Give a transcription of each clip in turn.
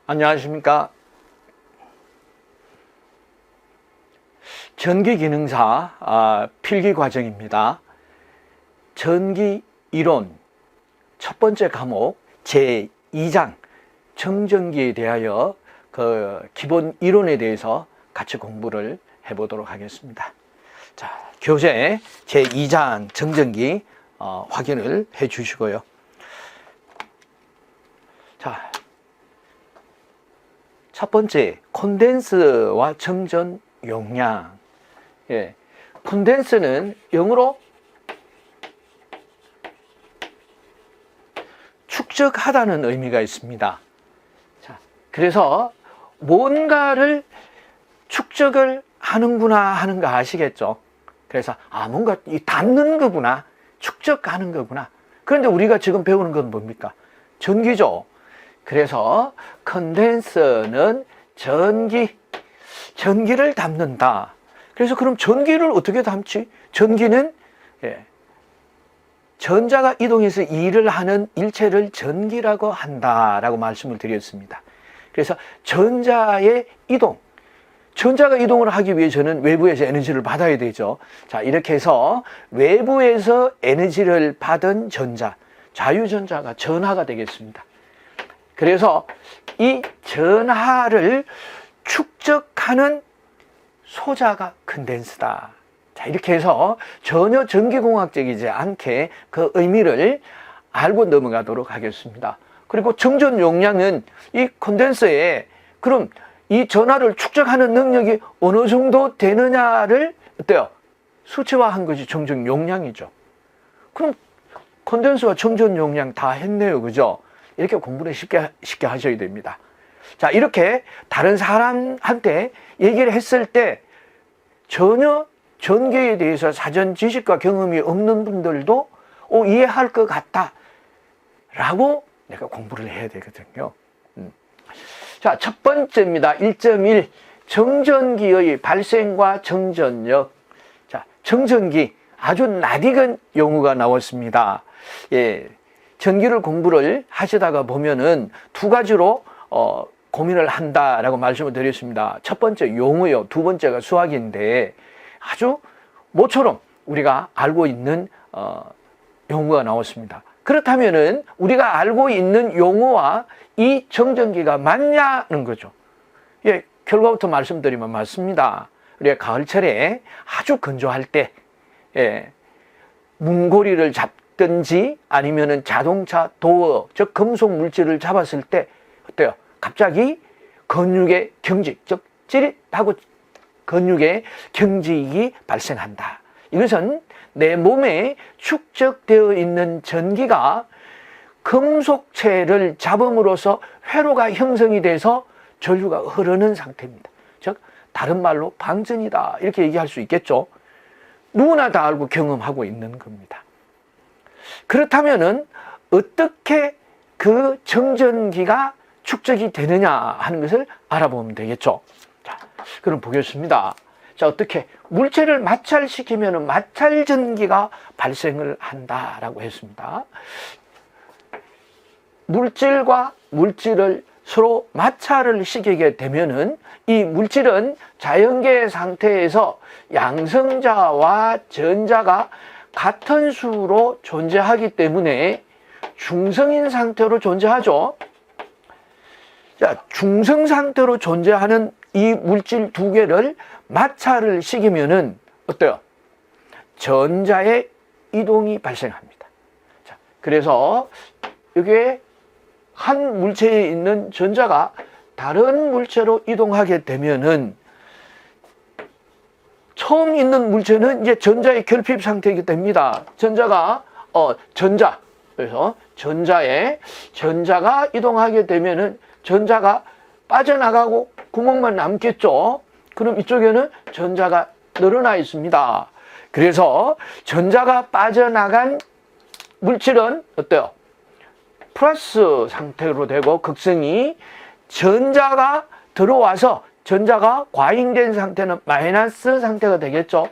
안녕하십니까. 전기기능사 필기 과정입니다. 전기 이론 첫 번째 과목 제2장 정전기에 대하여 그 기본 이론에 대해서 같이 공부를 해보도록 하겠습니다. 자, 교재 제2장 정전기 확인을 해 주시고요. 자, 첫 번째 콘덴스와 정전 용량. 콘덴스는 영어로 축적하다는 의미가 있습니다. 자, 그래서 뭔가를 축적을 하는구나 하는 거 아시겠죠? 그래서 뭔가 담는 거구나, 축적하는 거구나. 그런데 우리가 지금 배우는 건 뭡니까? 전기죠. 그래서 컨덴서는 전기를 담는다. 그래서 그럼 전기를 어떻게 담지? 전기는 전자가 이동해서 일을 하는 일체를 전기라고 한다라고 말씀을 드렸습니다. 그래서 전자가 이동을 하기 위해서는 외부에서 에너지를 받아야 되죠. 자, 이렇게 해서 외부에서 에너지를 받은 전자, 자유전자가 전하가 되겠습니다. 그래서 이 전하를 축적하는 소자가 컨덴스다. 자, 이렇게 해서 전혀 전기공학적이지 않게 그 의미를 알고 넘어가도록 하겠습니다. 그리고 정전 용량은 이 컨덴서에 그럼 이 전하를 축적하는 능력이 어느 정도 되느냐를 어때요? 수치화한 것이 정전 용량이죠. 그럼 컨덴서와 정전 용량 다 했네요. 그죠? 이렇게 공부를 쉽게 하셔야 됩니다. 자, 이렇게 다른 사람한테 얘기를 했을 때 전혀 전기에 대해서 사전 지식과 경험이 없는 분들도 이해할 것 같다 라고 내가 공부를 해야 되거든요. 자, 첫 번째입니다. 1.1 정전기의 발생과 정전력. 자, 정전기 아주 낯익은 용어가 나왔습니다. 전기를 공부를 하시다가 보면은 두 가지로 고민을 한다라고 말씀을 드렸습니다. 첫 번째 용어요. 두 번째가 수학인데 아주 모처럼 우리가 알고 있는 용어가 나왔습니다. 그렇다면은 우리가 알고 있는 용어와 이 정전기가 맞냐는 거죠. 결과부터 말씀드리면 맞습니다. 우리가 가을철에 아주 건조할 때 문고리를 잡든지 아니면은 자동차 도어, 즉 금속 물질을 잡았을 때 어때요? 갑자기 근육의 경직, 즉 찌릿하고 근육의 경직이 발생한다. 이것은 내 몸에 축적되어 있는 전기가 금속체를 잡음으로써 회로가 형성이 돼서 전류가 흐르는 상태입니다. 즉 다른 말로 방전이다 이렇게 얘기할 수 있겠죠. 누구나 다 알고 경험하고 있는 겁니다. 그렇다면은 어떻게 그 정전기가 축적이 되느냐 하는 것을 알아보면 되겠죠. 자, 그럼 보겠습니다. 자, 어떻게 물체를 마찰시키면 마찰 전기가 발생을 한다라고 했습니다. 물질과 물질을 서로 마찰을 시키게 되면은 이 물질은 자연계 상태에서 양성자와 전자가 같은 수로 존재하기 때문에 중성인 상태로 존재하죠. 자, 중성 상태로 존재하는 이 물질 두 개를 마찰을 시키면은 어때요? 전자의 이동이 발생합니다. 자, 그래서 여기에 한 물체에 있는 전자가 다른 물체로 이동하게 되면은 처음 있는 물체는 이제 전자의 결핍 상태이기 됩니다. 그래서 전자가 이동하게 되면은 전자가 빠져나가고 구멍만 남겠죠. 그럼 이쪽에는 전자가 늘어나 있습니다. 그래서 전자가 빠져나간 물질은 어때요? 플러스 상태로 되고 극성이 전자가 들어와서 전자가 과잉된 상태는 마이너스 상태가 되겠죠.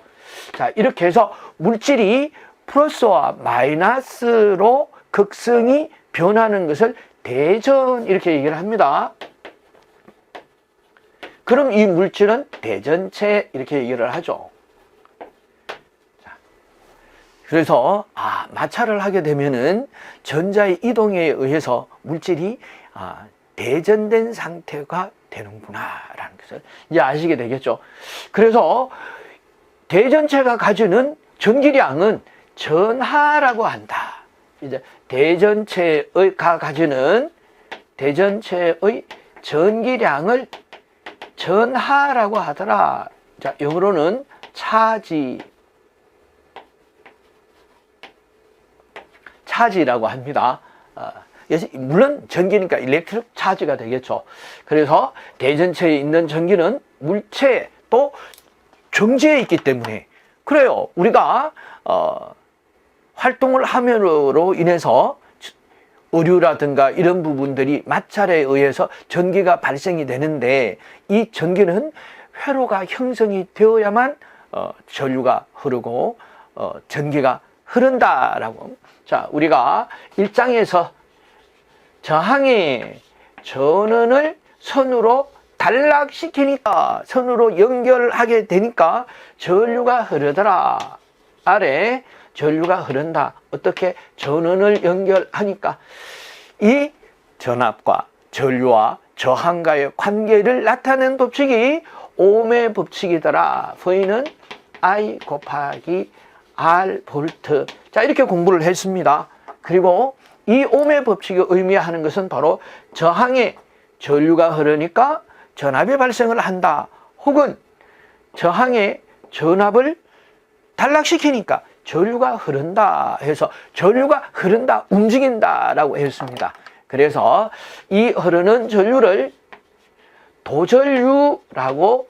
자, 이렇게 해서 물질이 플러스와 마이너스로 극성이 변하는 것을 대전 이렇게 얘기를 합니다. 그럼 이 물질은 대전체 이렇게 얘기를 하죠. 자, 그래서 마찰을 하게 되면은 전자의 이동에 의해서 물질이 대전된 상태가 되는구나라는 것을 이제 아시게 되겠죠. 그래서 대전체가 가지는 전기량은 전하라고 한다. 이제 대전체가 가지는 대전체의 전기량을 전하라고 하더라. 자, 영어로는 차지라고 합니다. 물론 전기니까 일렉트릭 차지가 되겠죠. 그래서 대전체에 있는 전기는 물체 또 정지에 있기 때문에 그래요. 우리가 활동을 함으로 인해서 오류라든가 이런 부분들이 마찰에 의해서 전기가 발생이 되는데 이 전기는 회로가 형성이 되어야만 전류가 흐르고 전기가 흐른다라고. 자, 우리가 1장에서 저항의 전원을 선으로 단락시키니까 선으로 연결하게 되니까 전류가 흐르더라. 아래 전류가 흐른다. 어떻게? 전원을 연결하니까 이 전압과 전류와 저항과의 관계를 나타내는 법칙이 옴의 법칙이더라. V는 I 곱하기 R 볼트. 자, 이렇게 공부를 했습니다. 그리고 이 옴의 법칙이 의미하는 것은 바로 저항에 전류가 흐르니까 전압이 발생을 한다. 혹은 저항에 전압을 단락시키니까 전류가 흐른다 해서 전류가 흐른다, 움직인다라고 했습니다. 그래서 이 흐르는 전류를 도전류라고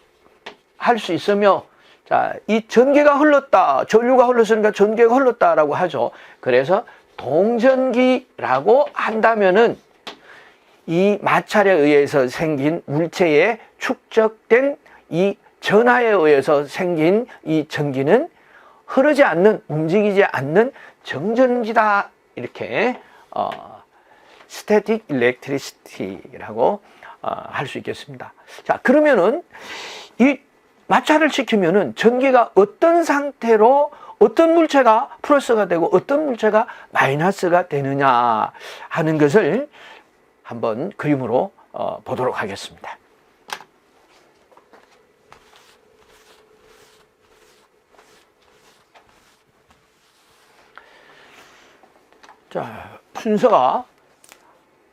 할 수 있으며, 자, 이 전기가 흘렀다, 전류가 흘렀으니까 전기가 흘렀다라고 하죠. 그래서 동전기라고 한다면은 이 마찰에 의해서 생긴 물체에 축적된 이 전하에 의해서 생긴 이 전기는 흐르지 않는, 움직이지 않는 정전기다. 이렇게 스태틱 일렉트리시티라고 할 수 있겠습니다. 자, 그러면은 이 마찰을 시키면은 전기가 어떤 상태로 어떤 물체가 플러스가 되고 어떤 물체가 마이너스가 되느냐 하는 것을 한번 그림으로 보도록 하겠습니다. 자, 순서가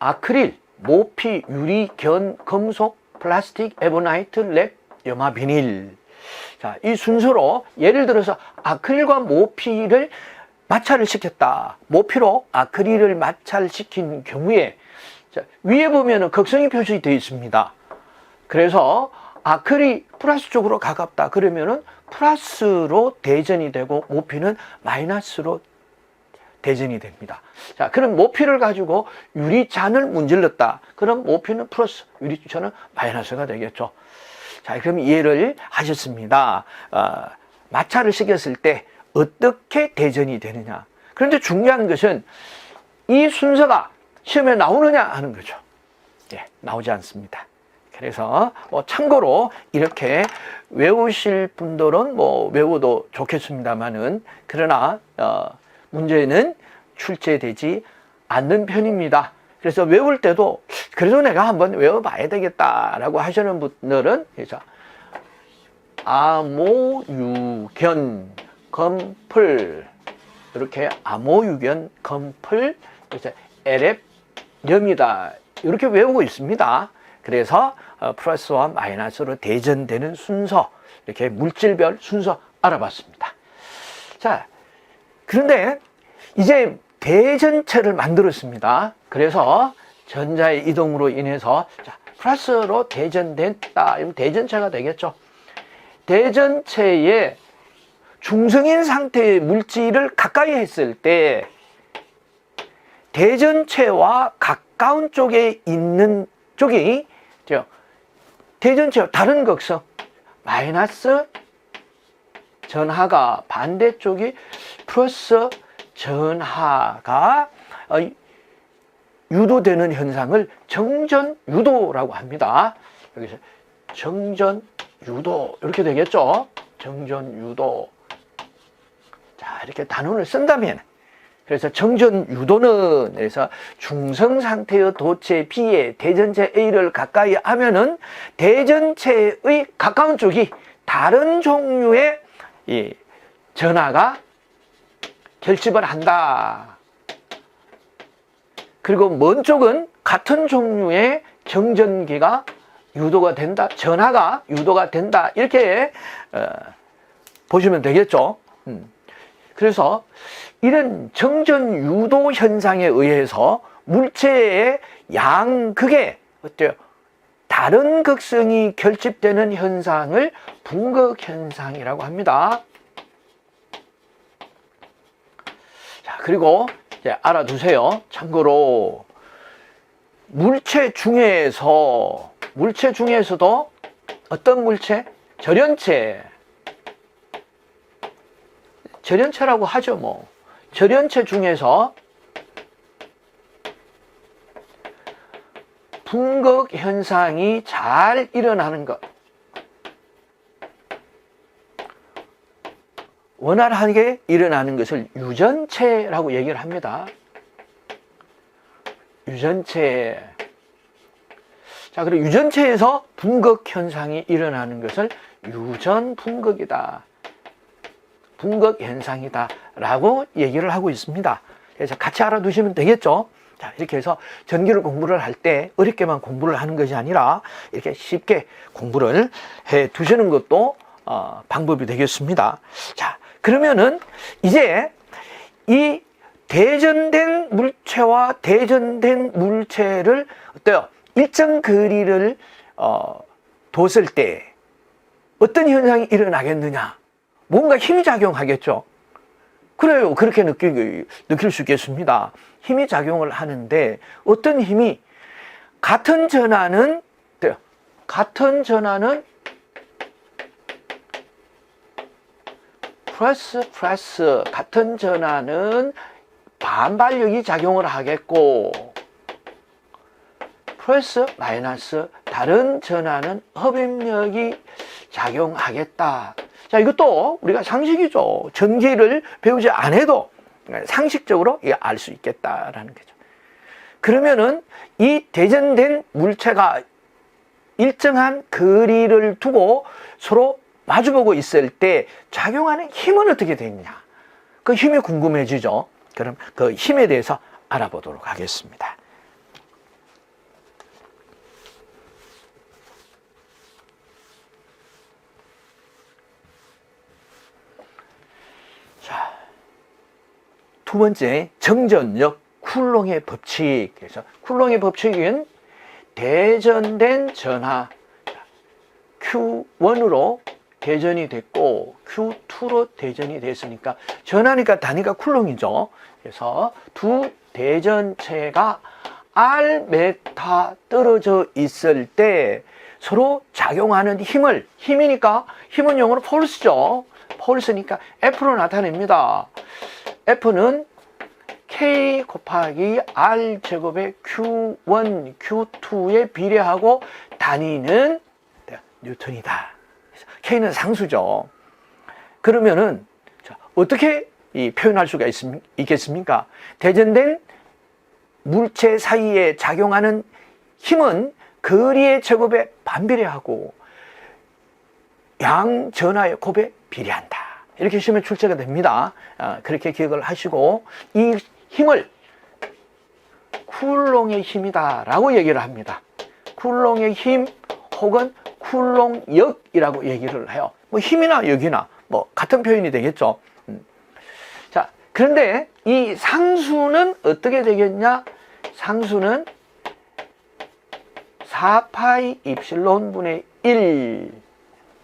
아크릴, 모피, 유리, 견, 금속, 플라스틱, 에보나이트, 랩, 염화, 비닐. 자, 이 순서로 예를 들어서 아크릴과 모피를 마찰을 시켰다. 모피로 아크릴을 마찰시킨 경우에 자, 위에 보면은 극성이 표시되어 있습니다. 그래서 아크릴이 플러스 쪽으로 가깝다. 그러면은 플러스로 대전이 되고 모피는 마이너스로 대전이 됩니다. 자, 그럼 모피를 가지고 유리잔을 문질렀다. 그럼 모피는 플러스, 유리잔은 마이너스가 되겠죠. 자, 그럼 이해를 하셨습니다. 마찰을 시켰을 때 어떻게 대전이 되느냐. 그런데 중요한 것은 이 순서가 시험에 나오느냐 하는 거죠. 예, 나오지 않습니다. 그래서 참고로 이렇게 외우실 분들은 외워도 좋겠습니다만은 그러나 문제는 출제되지 않는 편입니다. 그래서 외울 때도 그래도 내가 한번 외워봐야 되겠다라고 하시는 분들은 그래서 암호유견 검풀 이렇게 암호유견 검풀 그래서 LF염이다 이렇게 외우고 있습니다. 그래서 플러스와 마이너스로 대전되는 순서 이렇게 물질별 순서 알아봤습니다. 자, 그런데 이제 대전체를 만들었습니다. 그래서 전자의 이동으로 인해서 자, 플러스로 대전됐다. 이러면 대전체가 되겠죠. 대전체에 중성인 상태의 물질을 가까이 했을 때 대전체와 가까운 쪽에 있는 쪽이 대전체와 다른 극성 마이너스 전하가 반대쪽이 플러스 전하가 유도되는 현상을 정전 유도라고 합니다. 여기서 정전 유도 이렇게 되겠죠. 정전 유도. 자, 이렇게 단원을 쓴다면, 그래서 정전 유도는 그래서 중성 상태의 도체 B에 대전체 A를 가까이 하면은 대전체의 가까운 쪽이 다른 종류의 이 전하가 결집을 한다. 그리고 먼 쪽은 같은 종류의 정전기가 유도가 된다, 전하가 유도가 된다, 이렇게 보시면 되겠죠. 그래서 이런 정전 유도 현상에 의해서 물체의 양극에 어때요? 다른 극성이 결집되는 현상을 분극 현상이라고 합니다. 자, 그리고 이제 알아두세요. 참고로 물체 중에서도 어떤 물체? 절연체라고 하죠. 뭐 절연체 중에서 분극 현상이 잘 일어나는 것, 원활하게 일어나는 것을 유전체라고 얘기를 합니다. 유전체. 자, 그리고 유전체에서 분극 현상이 일어나는 것을 유전 분극이다, 분극 현상이다 라고 얘기를 하고 있습니다. 그래서 같이 알아두시면 되겠죠. 자, 이렇게 해서 전기를 공부를 할 때 어렵게만 공부를 하는 것이 아니라 이렇게 쉽게 공부를 해 두시는 것도 방법이 되겠습니다. 자, 그러면은 이제 이 대전된 물체와 대전된 물체를 어때요? 일정 거리를 뒀을 때 어떤 현상이 일어나겠느냐? 뭔가 힘이 작용하겠죠. 그래요. 그렇게 느낄 수 있겠습니다. 힘이 작용을 하는데 어떤 힘이 같은 전하는 플러스 같은 전하는 반발력이 작용을 하겠고 플러스 마이너스 다른 전하는 흡입력이 작용하겠다. 자, 이것도 우리가 상식이죠. 전기를 배우지 않아도 상식적으로 알 수 있겠다라는 거죠. 그러면은 이 대전된 물체가 일정한 거리를 두고 서로 마주보고 있을 때 작용하는 힘은 어떻게 되느냐? 그 힘이 궁금해지죠. 그럼 그 힘에 대해서 알아보도록 하겠습니다. 자, 두 번째, 정전력 쿨롱의 법칙. 그래서 쿨롱의 법칙은 대전된 전하 Q1으로 대전이 됐고 Q2로 대전이 됐으니까 전하니까 단위가 쿨롱이죠. 그래서 두 대전체가 R메타 떨어져 있을 때 서로 작용하는 힘이니까 힘은 영어로 폴스죠. 폴스니까 F로 나타냅니다. F는 K 곱하기 R 제곱의 Q1, Q2에 비례하고 단위는 뉴턴이다. K는 상수죠. 그러면은 어떻게 표현할 수가 있겠습니까? 대전된 물체 사이에 작용하는 힘은 거리의 제곱에 반비례하고 양 전하의 곱에 비례한다. 이렇게 시험에 출제가 됩니다. 그렇게 기억을 하시고 이 힘을 쿨롱의 힘이다 라고 얘기를 합니다. 쿨롱의 힘 혹은 쿨롱역이라고 얘기를 해요. 뭐 힘이나 역이나 뭐 같은 표현이 되겠죠. 자, 그런데 이 상수는 어떻게 되겠냐? 상수는 4파이 입실론 분의 1.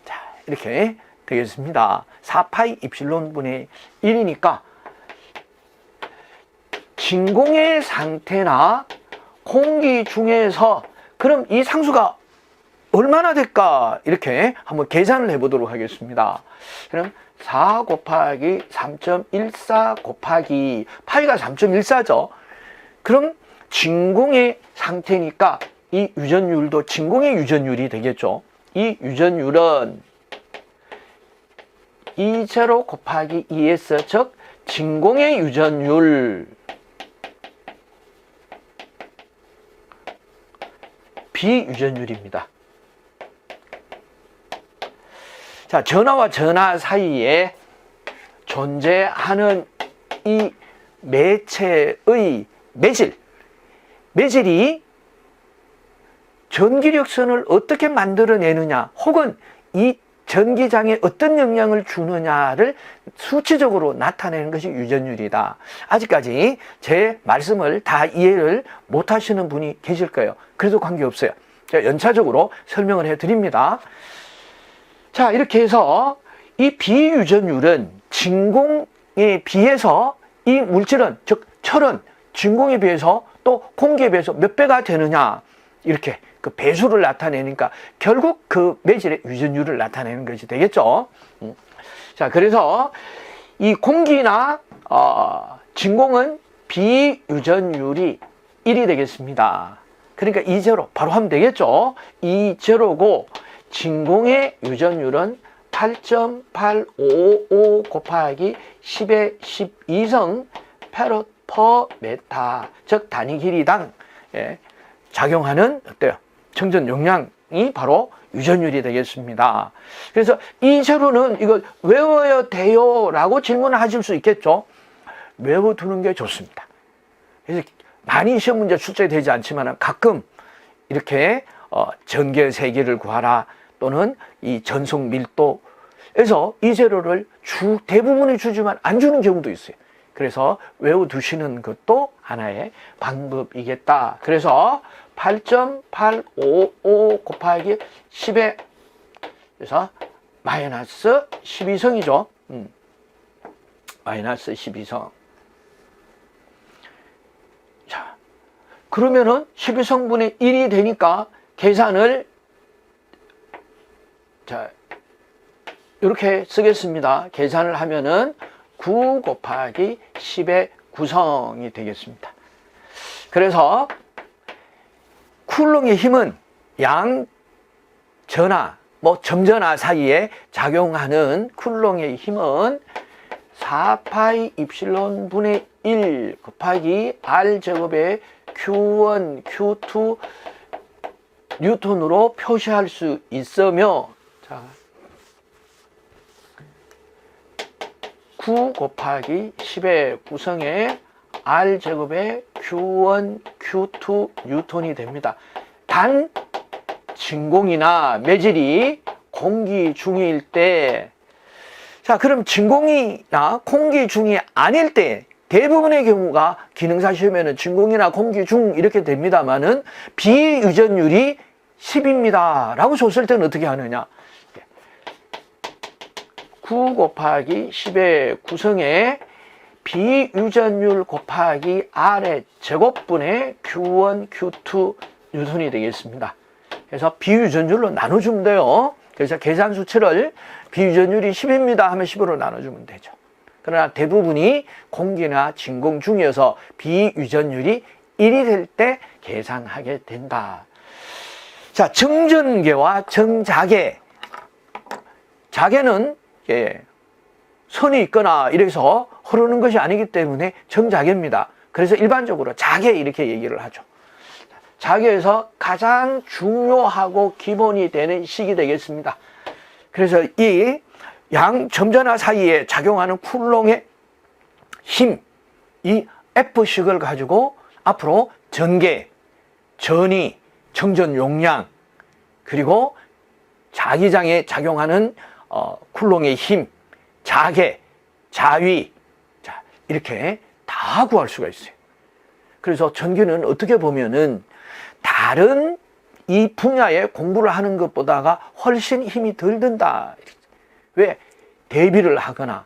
자, 이렇게 되겠습니다. 4파이 입실론 분의 1이니까 진공의 상태나 공기 중에서 그럼 이 상수가 얼마나 될까? 이렇게 한번 계산을 해보도록 하겠습니다. 그럼 4 곱하기 3.14 곱하기 파이가 3.14죠. 그럼 진공의 상태니까 이 유전율도 진공의 유전율이 되겠죠. 이 유전율은 E0 곱하기 ES, 즉 진공의 유전율 비유전율입니다. 자, 전하와 전하 사이에 존재하는 이 매체의 매질이 전기력선을 어떻게 만들어내느냐, 혹은 이 전기장에 어떤 영향을 주느냐를 수치적으로 나타내는 것이 유전율이다. 아직까지 제 말씀을 다 이해를 못 하시는 분이 계실 거예요. 그래도 관계없어요. 제가 연차적으로 설명을 해드립니다. 자, 이렇게 해서 이 비유전율은 진공에 비해서 이 물질은, 즉 철은 진공에 비해서 또 공기에 비해서 몇 배가 되느냐, 이렇게 그 배수를 나타내니까 결국 그 매질의 유전율을 나타내는 것이 되겠죠. 자, 그래서 이 공기나 진공은 비유전율이 1이 되겠습니다. 그러니까 E0 바로 하면 되겠죠. E0고 진공의 유전율은 8.855 곱하기 10의 12성 페롯 퍼 메타, 즉 단위 길이당 작용하는 어때요? 청전 용량이 바로 유전율이 되겠습니다. 그래서 E0는 이거 외워야 돼요? 라고 질문을 하실 수 있겠죠. 외워두는 게 좋습니다. 그래서 많이 시험 문제 출제되지 않지만 가끔 이렇게 전개 세기를 구하라, 또는 이 전속 밀도에서 E0를 대부분이 주지만 안 주는 경우도 있어요. 그래서 외워두시는 것도 하나의 방법이겠다. 그래서 8.855 곱하기 10의 그래서 마이너스 12성이죠. 마이너스 12성. 자, 그러면은 12성분의 1이 되니까 계산을 자, 이렇게 쓰겠습니다. 계산을 하면은 9 곱하기 10의 9성이 되겠습니다. 그래서 쿨롱의 힘은 양 전하, 점전하 사이에 작용하는 쿨롱의 힘은 4파이 입실론 분의 1 곱하기 R 제곱의 Q1, Q2 뉴턴으로 표시할 수 있으며, 자, 9 곱하기 10의 9성에 R 제곱의 Q1, Q2 뉴턴이 됩니다. 단 진공이나 매질이 공기 중일 때, 자, 그럼 진공이나 공기 중이 아닐 때, 대부분의 경우가 기능사 시험에는 진공이나 공기 중 이렇게 됩니다만은 비유전율이 10입니다 라고 줬을 때는 어떻게 하느냐, 9 곱하기 10의 9성에 비유전율 곱하기 R의 제곱분의 Q1, Q2 뉴턴이 되겠습니다. 그래서 비유전율로 나눠주면 돼요. 그래서 계산 수치를 비유전율이 10입니다 하면 10으로 나눠주면 되죠. 그러나 대부분이 공기나 진공 중이어서 비유전율이 1이 될 때 계산하게 된다. 자, 정전계와 정자계. 자계는 선이 있거나 이래서 흐르는 것이 아니기 때문에 정자계입니다. 그래서 일반적으로 자계 이렇게 얘기를 하죠. 자계에서 가장 중요하고 기본이 되는 식이 되겠습니다. 그래서 이 양 점전하 사이에 작용하는 쿨롱의 힘, 이 F식을 가지고 앞으로 전개, 전위, 청전 용량, 그리고 자기장에 작용하는 쿨롱의 힘, 자계, 자위, 자, 이렇게 다 구할 수가 있어요. 그래서 전기는 어떻게 보면은 다른 이 분야에 공부를 하는 것보다가 훨씬 힘이 덜 든다. 왜? 대비를 하거나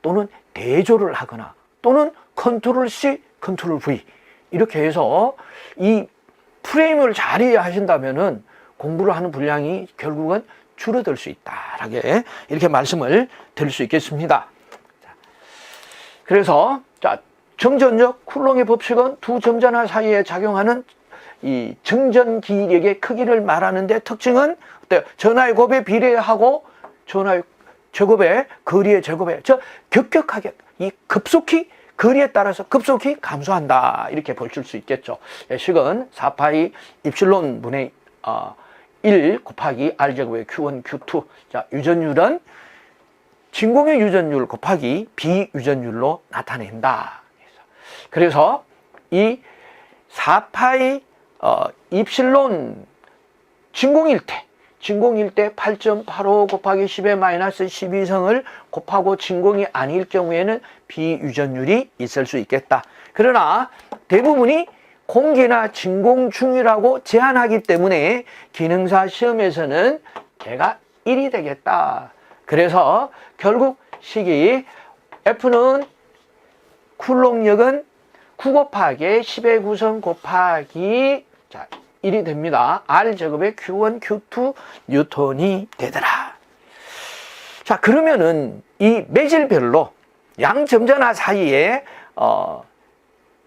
또는 대조를 하거나 또는 컨트롤 C, 컨트롤 V 이렇게 해서 이 프레임을 잘 이해하신다면은 공부를 하는 분량이 결국은 줄어들 수 있다. 이렇게 말씀을 드릴 수 있겠습니다. 그래서 자, 정전력 쿨롱의 법칙은 두 점전하 사이에 작용하는 이 정전 기력의 크기를 말하는데 특징은 어때요? 전하의 곱에 비례하고 전하의 제곱에 거리의 제곱에 격격하게 이 급속히 거리에 따라서 급속히 감소한다 이렇게 보실 수 있겠죠. 식은 4파이 입실론 분의 1 곱하기 R제곱의 Q1, Q2. 자, 유전율은 진공의 유전율 곱하기 비유전율로 나타낸다. 그래서 이 4파이 입실론 진공일 때 8.85 곱하기 10의 마이너스 12성을 곱하고 진공이 아닐 경우에는 비유전율이 있을 수 있겠다. 그러나 대부분이 공기나 진공 중이라고 제한하기 때문에 기능사 시험에서는 얘가 1이 되겠다. 그래서 결국 식이 F는 쿨롱력은 9 곱하기 10의 9성 곱하기 1이 됩니다. R제곱의 Q1, Q2 뉴턴이 되더라. 자, 그러면은 이 매질별로 양점전화 사이에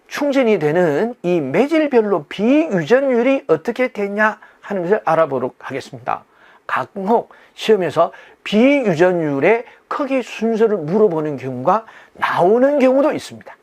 충전이 되는 이 매질별로 비유전율이 어떻게 되냐 하는 것을 알아보도록 하겠습니다. 간혹 시험에서 비유전율의 크기 순서를 물어보는 경우가 나오는 경우도 있습니다.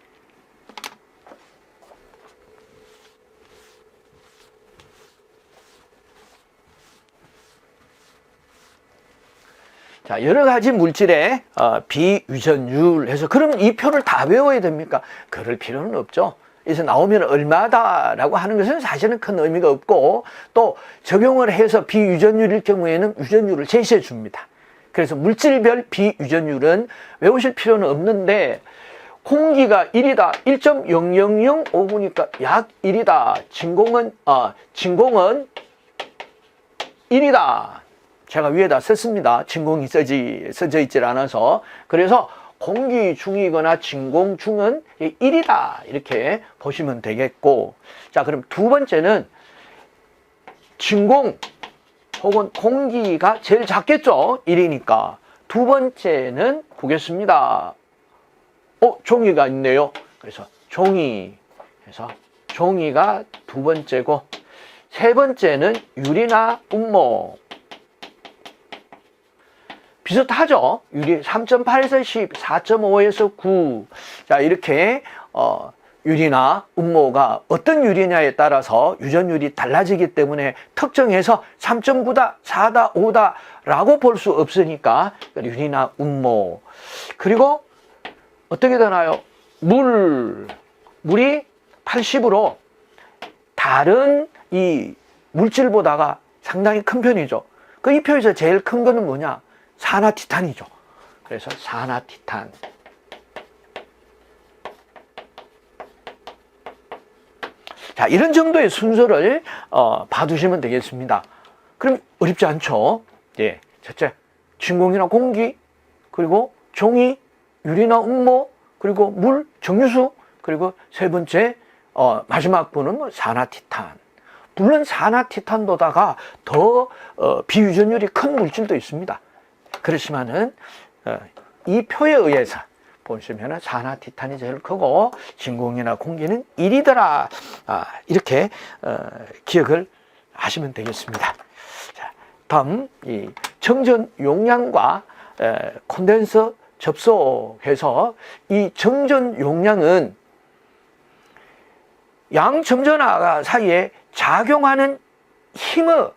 자, 여러 가지 물질의 비유전율 해서 그럼 이 표를 다 외워야 됩니까? 그럴 필요는 없죠. 그래서 나오면 얼마다라고 하는 것은 사실은 큰 의미가 없고 또 적용을 해서 비유전율일 경우에는 유전율을 제시해 줍니다. 그래서 물질별 비유전율은 외우실 필요는 없는데 공기가 1이다. 1.0005니까 약 1이다. 진공은 1이다. 제가 위에다 썼습니다. 진공이 써져 있질 않아서. 그래서 공기 중이거나 진공 중은 1이다. 이렇게 보시면 되겠고. 자, 그럼 두 번째는 진공 혹은 공기가 제일 작겠죠. 1이니까. 두 번째는 보겠습니다. 종이가 있네요. 그래서 종이. 그래서 종이가 두 번째고, 세 번째는 유리나 운모. 비슷하죠? 유리 3.8에서 10, 4.5에서 9. 자, 이렇게, 유리나 운모가 어떤 유리냐에 따라서 유전율이 달라지기 때문에 특정해서 3.9다, 4다, 5다 라고 볼 수 없으니까 유리나 운모. 그리고 어떻게 되나요? 물이 80으로 다른 이 물질보다가 상당히 큰 편이죠. 그 이 표에서 제일 큰 거는 뭐냐? 산화티탄이죠. 그래서 산화티탄. 자, 이런 정도의 순서를 봐두시면 되겠습니다. 그럼 어렵지 않죠? 예, 첫째, 진공이나 공기, 그리고 종이, 유리나 운모, 그리고 물, 정유수, 그리고 세 번째, 마지막 분은 뭐 산화티탄. 물론 산화티탄보다가 더 비유전율이 큰 물질도 있습니다. 그렇지만은 이 표에 의해서 보시면은 산화티탄이 제일 크고 진공이나 공기는 1이더라. 이렇게 기억을 하시면 되겠습니다. 자, 다음 이 정전 용량과 콘덴서 접속해서 이 정전 용량은 양 점전화 사이에 작용하는 힘을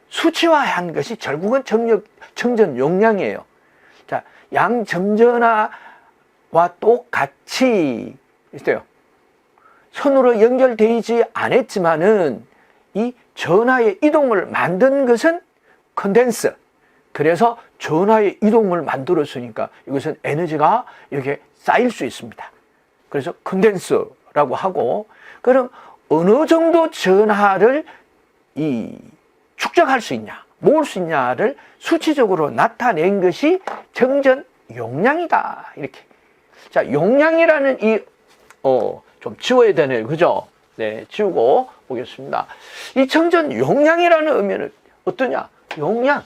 수치화한 것이 결국은 정전 용량이에요. 자, 양 점전화와 똑같이 있어요. 선으로 연결되지 않았지만은 이 전하의 이동을 만든 것은 컨덴서. 그래서 전하의 이동을 만들었으니까 이것은 에너지가 이렇게 쌓일 수 있습니다. 그래서 컨덴서라고 하고, 그럼 어느 정도 전하를 축적할 수 있냐, 모을 수 있냐를 수치적으로 나타낸 것이 정전 용량이다. 이렇게. 자, 용량이라는 좀 지워야 되네요. 그죠? 네, 지우고 보겠습니다. 이 정전 용량이라는 의미는 어떠냐? 용량.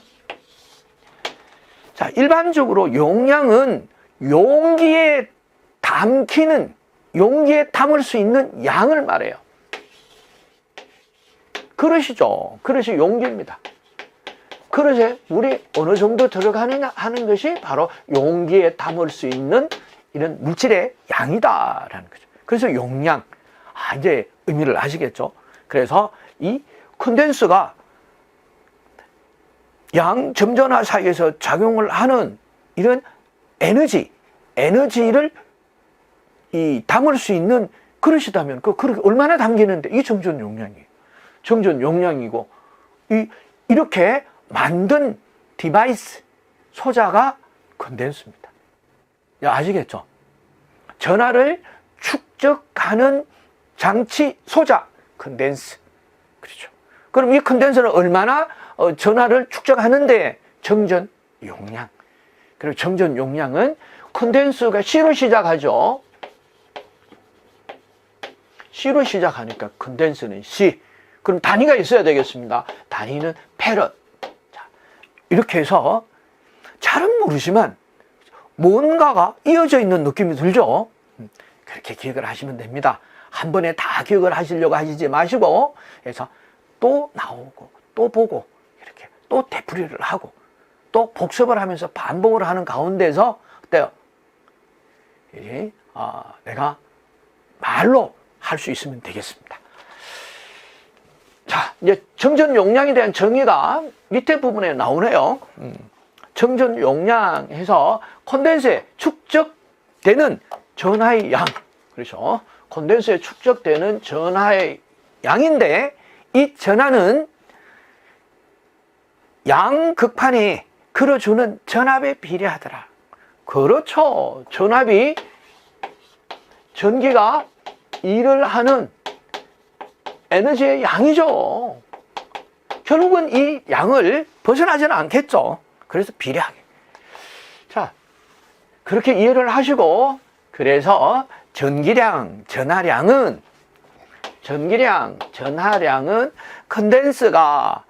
자, 일반적으로 용량은 용기에 담을 수 있는 양을 말해요. 그릇이죠. 그릇이 용기입니다. 그릇에 물이 어느 정도 들어가느냐 하는 것이 바로 용기에 담을 수 있는 이런 물질의 양이다라는 거죠. 그래서 용량. 이제 의미를 아시겠죠? 그래서 이 컨덴서가 양 점전화 사이에서 작용을 하는 이런 에너지를 담을 수 있는 그릇이다면 그 그릇이 얼마나 담기는데 이 정전 용량이에요. 정전 용량이고 이렇게 만든 디바이스 소자가 컨덴서입니다. 아시겠죠? 전하를 축적하는 장치 소자 컨덴서. 그렇죠. 그럼 이 컨덴서는 얼마나 전하를 축적하는데 정전 용량. 그리고 정전 용량은 컨덴서가 C로 시작하죠. C로 시작하니까 컨덴서는 C. 그럼 단위가 있어야 되겠습니다. 단위는 패럿. 자, 이렇게 해서 잘은 모르지만 뭔가가 이어져 있는 느낌이 들죠. 그렇게 기억을 하시면 됩니다. 한 번에 다 기억을 하시려고 하시지 마시고, 그래서 또 나오고 또 보고 이렇게 또 되풀이를 하고 또 복습을 하면서 반복을 하는 가운데서 어때요? 내가 말로 할 수 있으면 되겠습니다. 자, 이제 정전 용량에 대한 정의가 밑에 부분에 나오네요. 정전 용량에서 콘덴서에 축적되는 전하의 양. 그렇죠. 콘덴서에 축적되는 전하의 양인데 이 전하는 양극판이 걸어주는 전압에 비례하더라. 그렇죠. 전압이 전기가 일을 하는 에너지의 양이죠. 결국은 이 양을 벗어나지는 않겠죠. 그래서 비례하게. 자, 그렇게 이해를 하시고, 그래서 전기량, 전하량은 컨덴서가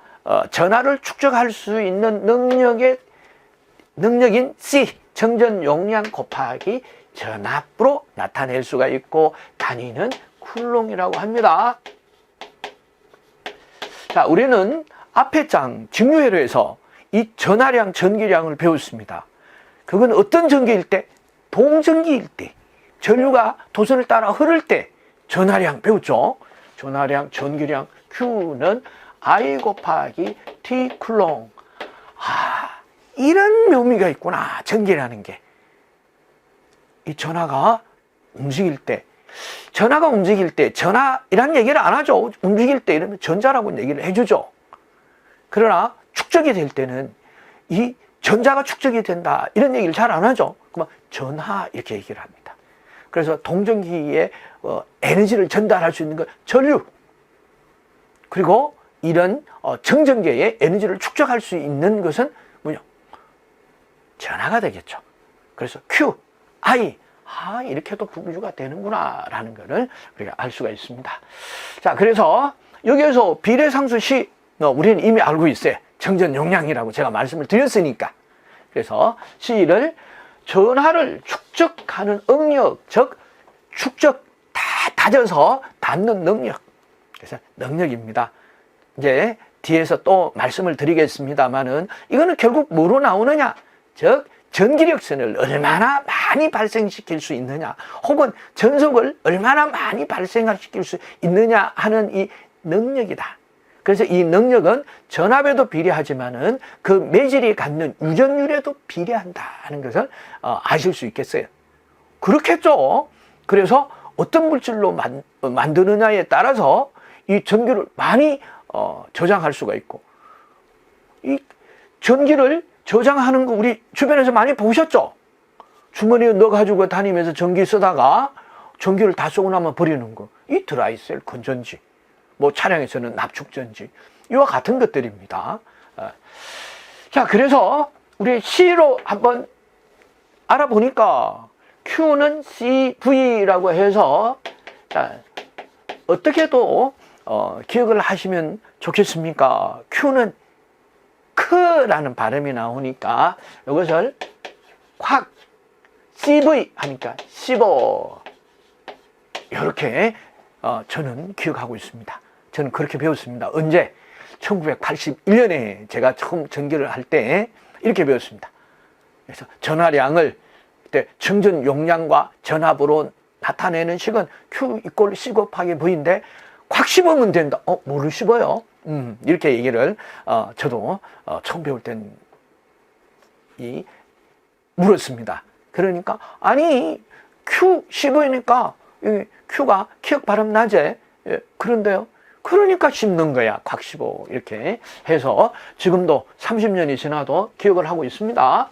전하를 축적할 수 있는 능력인 C, 정전 용량 곱하기 전압으로 나타낼 수가 있고, 단위는 쿨롱이라고 합니다. 자, 우리는 앞에 장 직류회로에서 이 전하량, 전기량을 배웠습니다. 그건 어떤 전기일 때? 동전기일 때. 전류가 도선을 따라 흐를 때 전하량 배웠죠. 전하량, 전기량, Q는 I 곱하기 T 쿨롱. 이런 묘미가 있구나, 전기라는 게. 이 전하가 움직일 때, 전하이란 얘기를 안 하죠. 움직일 때 이러면 전자라고 얘기를 해주죠. 그러나 축적이 될 때는 이 전자가 축적이 된다, 이런 얘기를 잘 안 하죠. 그러면 전하 이렇게 얘기를 합니다. 그래서 동전기에 에너지를 전달할 수 있는 것, 전류. 그리고 이런 정전계에 에너지를 축적할 수 있는 것은 뭐냐? 전하가 되겠죠. 그래서 Q, I, 이렇게도 분류가 되는구나 라는 것을 우리가 알 수가 있습니다. 자, 그래서 여기에서 비례상수 C, 우리는 이미 알고 있어요. 정전 용량이라고 제가 말씀을 드렸으니까. 그래서 C를 전하를 축적하는 응력, 즉 축적 다 다져서 닫는 능력. 그래서 능력입니다. 이제 뒤에서 또 말씀을 드리겠습니다만은 이거는 결국 뭐로 나오느냐? 즉 전기력선을 얼마나 많이 발생시킬 수 있느냐, 혹은 전속을 얼마나 많이 발생시킬 수 있느냐 하는 이 능력이다. 그래서 이 능력은 전압에도 비례하지만은 그 매질이 갖는 유전율에도 비례한다는 것을 아실 수 있겠어요. 그렇겠죠. 그래서 어떤 물질로 만드느냐에 따라서 이 전기를 많이 저장할 수가 있고, 이 전기를 저장하는 거 우리 주변에서 많이 보셨죠? 주머니에 넣어가지고 다니면서 전기 쓰다가 전기를 다 쏘고 나면 버리는 거. 이 드라이셀 건전지, 뭐 차량에서는 납축전지, 이와 같은 것들입니다. 자, 그래서 우리 C로 한번 알아보니까 Q는 CV라고 해서 어떻게도 기억을 하시면 좋겠습니까? Q는 크라는 발음이 나오니까 이것을 확 CV 하니까 15, 이렇게 저는 기억하고 있습니다. 저는 그렇게 배웠습니다. 언제? 1981년에 제가 처음 전기를 할 때 이렇게 배웠습니다. 그래서 전하량을 그때 정전 용량과 전압으로 나타내는 식은 Q 이꼴 C 곱하기 V인데 콱 씹으면 된다. 뭐를 씹어요? 이렇게 얘기를 저도 처음 배울 땐 물었습니다. 그러니까 아니 Q 씹으니까 Q가 키역 발음 나제. 그런데요. 그러니까 씹는 거야. 콱 씹어. 이렇게 해서 지금도 30년이 지나도 기억을 하고 있습니다.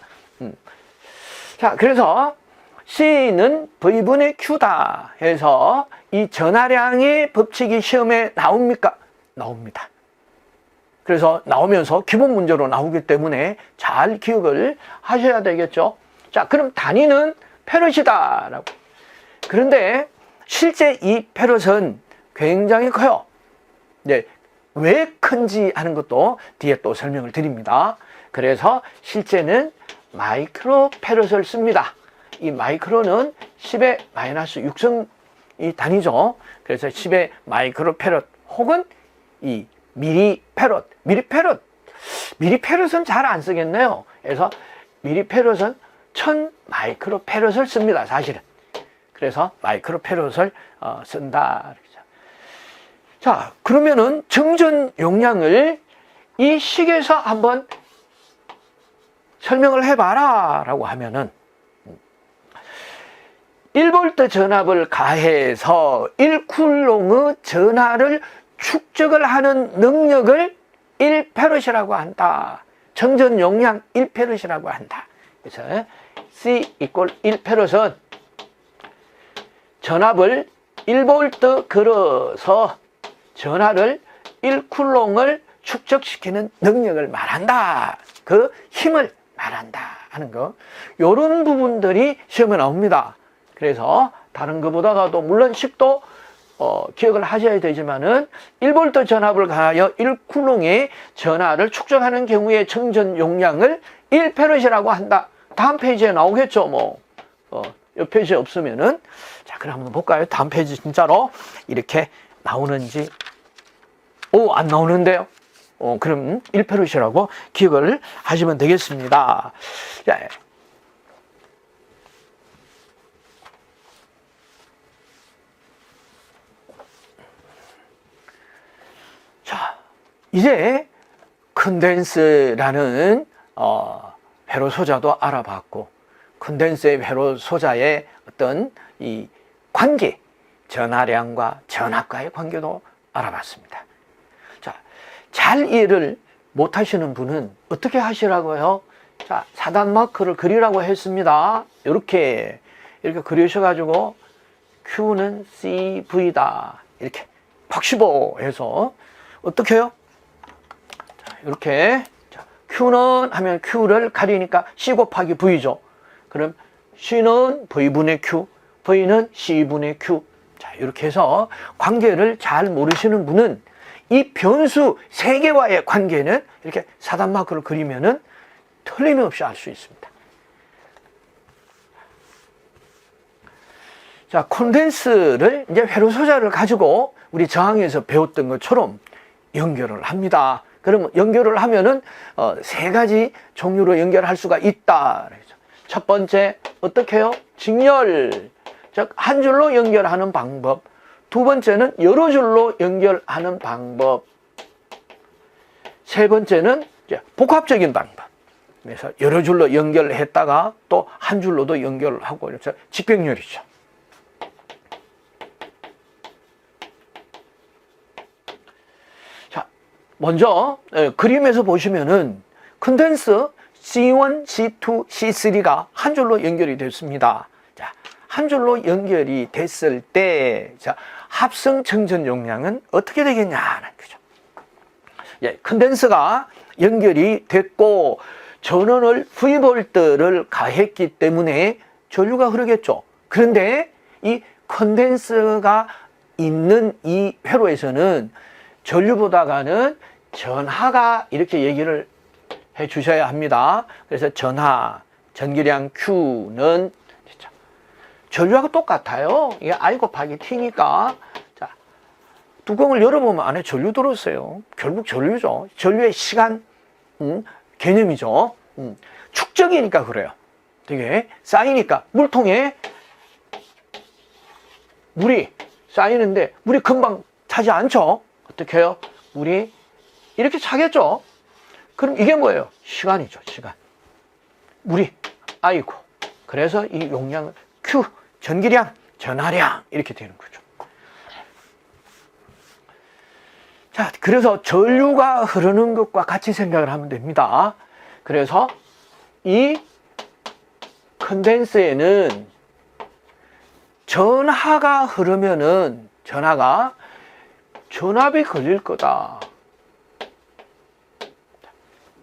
자, 그래서 C는 V분의 Q다 해서 이 전하량의 법칙이 시험에 나옵니까? 나옵니다. 그래서 나오면서 기본 문제로 나오기 때문에 잘 기억을 하셔야 되겠죠. 자, 그럼 단위는 페럿이다라고. 그런데 실제 이 페럿은 굉장히 커요. 네, 왜 큰지 하는 것도 뒤에 또 설명을 드립니다. 그래서 실제는 마이크로 페럿을 씁니다. 이 마이크로는 10의 마이너스 6성이 단위죠. 그래서 10의 마이크로 페럿 혹은 이 미리 페럿, 미리 페럿은 잘 안 쓰겠네요. 그래서 미리 페럿은 1000 마이크로 페럿을 씁니다. 사실은. 그래서 마이크로 페럿을 쓴다. 자, 그러면은 정전 용량을 이 식에서 한번 설명을 해봐라 라고 하면은 1V 전압을 가해서 1쿨롱의 전하를 축적을 하는 능력을 1페럿이라고 한다. 정전 용량 1페럿이라고 한다. 그래서 C 이꼴 1페럿은 전압을 1V 걸어서 전하를 1쿨롱을 축적시키는 능력을 말한다. 그 힘을 말한다 하는 거. 이런 부분들이 시험에 나옵니다. 그래서 다른 것보다도 물론 식도 기억을 하셔야 되지만은 1V 전압을 가하여 1쿨롱의 전하를 축적하는 경우에 정전 용량을 1페럿이라고 한다. 다음 페이지에 나오겠죠. 뭐 이 페이지에 없으면은. 자, 그럼 한번 볼까요? 다음 페이지 진짜로 이렇게 나오는지. 안 나오는데요. 그럼 1페럿이라고 기억을 하시면 되겠습니다. 자, 이제 컨덴스라는 회로 소자도 알아봤고, 컨덴스의 회로 소자의 어떤 이 관계, 전하량과 전압과의 관계도 알아봤습니다. 자, 잘 이해를 못 하시는 분은 어떻게 하시라고요? 자, 사단 마크를 그리라고 했습니다. 이렇게 그리셔가지고 Q는 CV다. 이렇게 팍15 해서 어떻게 해요? 자, 이렇게 Q는 하면 Q를 가리니까 C 곱하기 V죠. 그럼 C는 V분의 Q, V는 C분의 Q. 자, 이렇게 해서 관계를 잘 모르시는 분은 이 변수 3개와의 관계는 이렇게 사단 마크를 그리면은 틀림없이 알 수 있습니다. 자, 콘덴스를 이제 회로 소자를 가지고 우리 저항에서 배웠던 것처럼 연결을 합니다. 그러면 연결을 하면은 3가지 종류로 연결할 수가 있다. 첫 번째, 어떻게 해요? 직렬. 즉, 한 줄로 연결하는 방법. 두 번째는 여러 줄로 연결하는 방법. 세 번째는 이제 복합적인 방법. 그래서 여러 줄로 연결했다가 또 한 줄로도 연결하고 이렇게 직병렬이죠. 자, 먼저 그림에서 보시면은 컨덴서 C1, C2, C3가 한 줄로 연결이 됐습니다. 자, 한 줄로 연결이 됐을 때, 자, 합성 정전 용량은 어떻게 되겠냐는 거죠. 예, 컨덴서가 연결이 됐고, 전원을 V볼트를 가했기 때문에 전류가 흐르겠죠. 그런데 이 컨덴서가 있는 이 회로에서는 전류보다가는 전하가 이렇게 얘기를 해 주셔야 합니다. 그래서 전하, 전기량 Q는 전류하고 똑같아요. 이게 I 곱하기 T니까. 자, 뚜껑을 열어보면 안에 전류 들었어요. 결국 전류죠. 전류의 시간 개념이죠. 축적이니까 그래요. 되게 쌓이니까 물통에 물이 쌓이는데 물이 금방 차지 않죠. 어떻게 해요? 물이 이렇게 차겠죠. 그럼 이게 뭐예요? 시간이죠. 시간. 물이 아이고. 그래서 이 용량은 Q, 전기량, 전하량 이렇게 되는 거죠. 자, 그래서 전류가 흐르는 것과 같이 생각을 하면 됩니다. 그래서 이 컨덴서에는 전하가 흐르면은 전압이 걸릴 거다.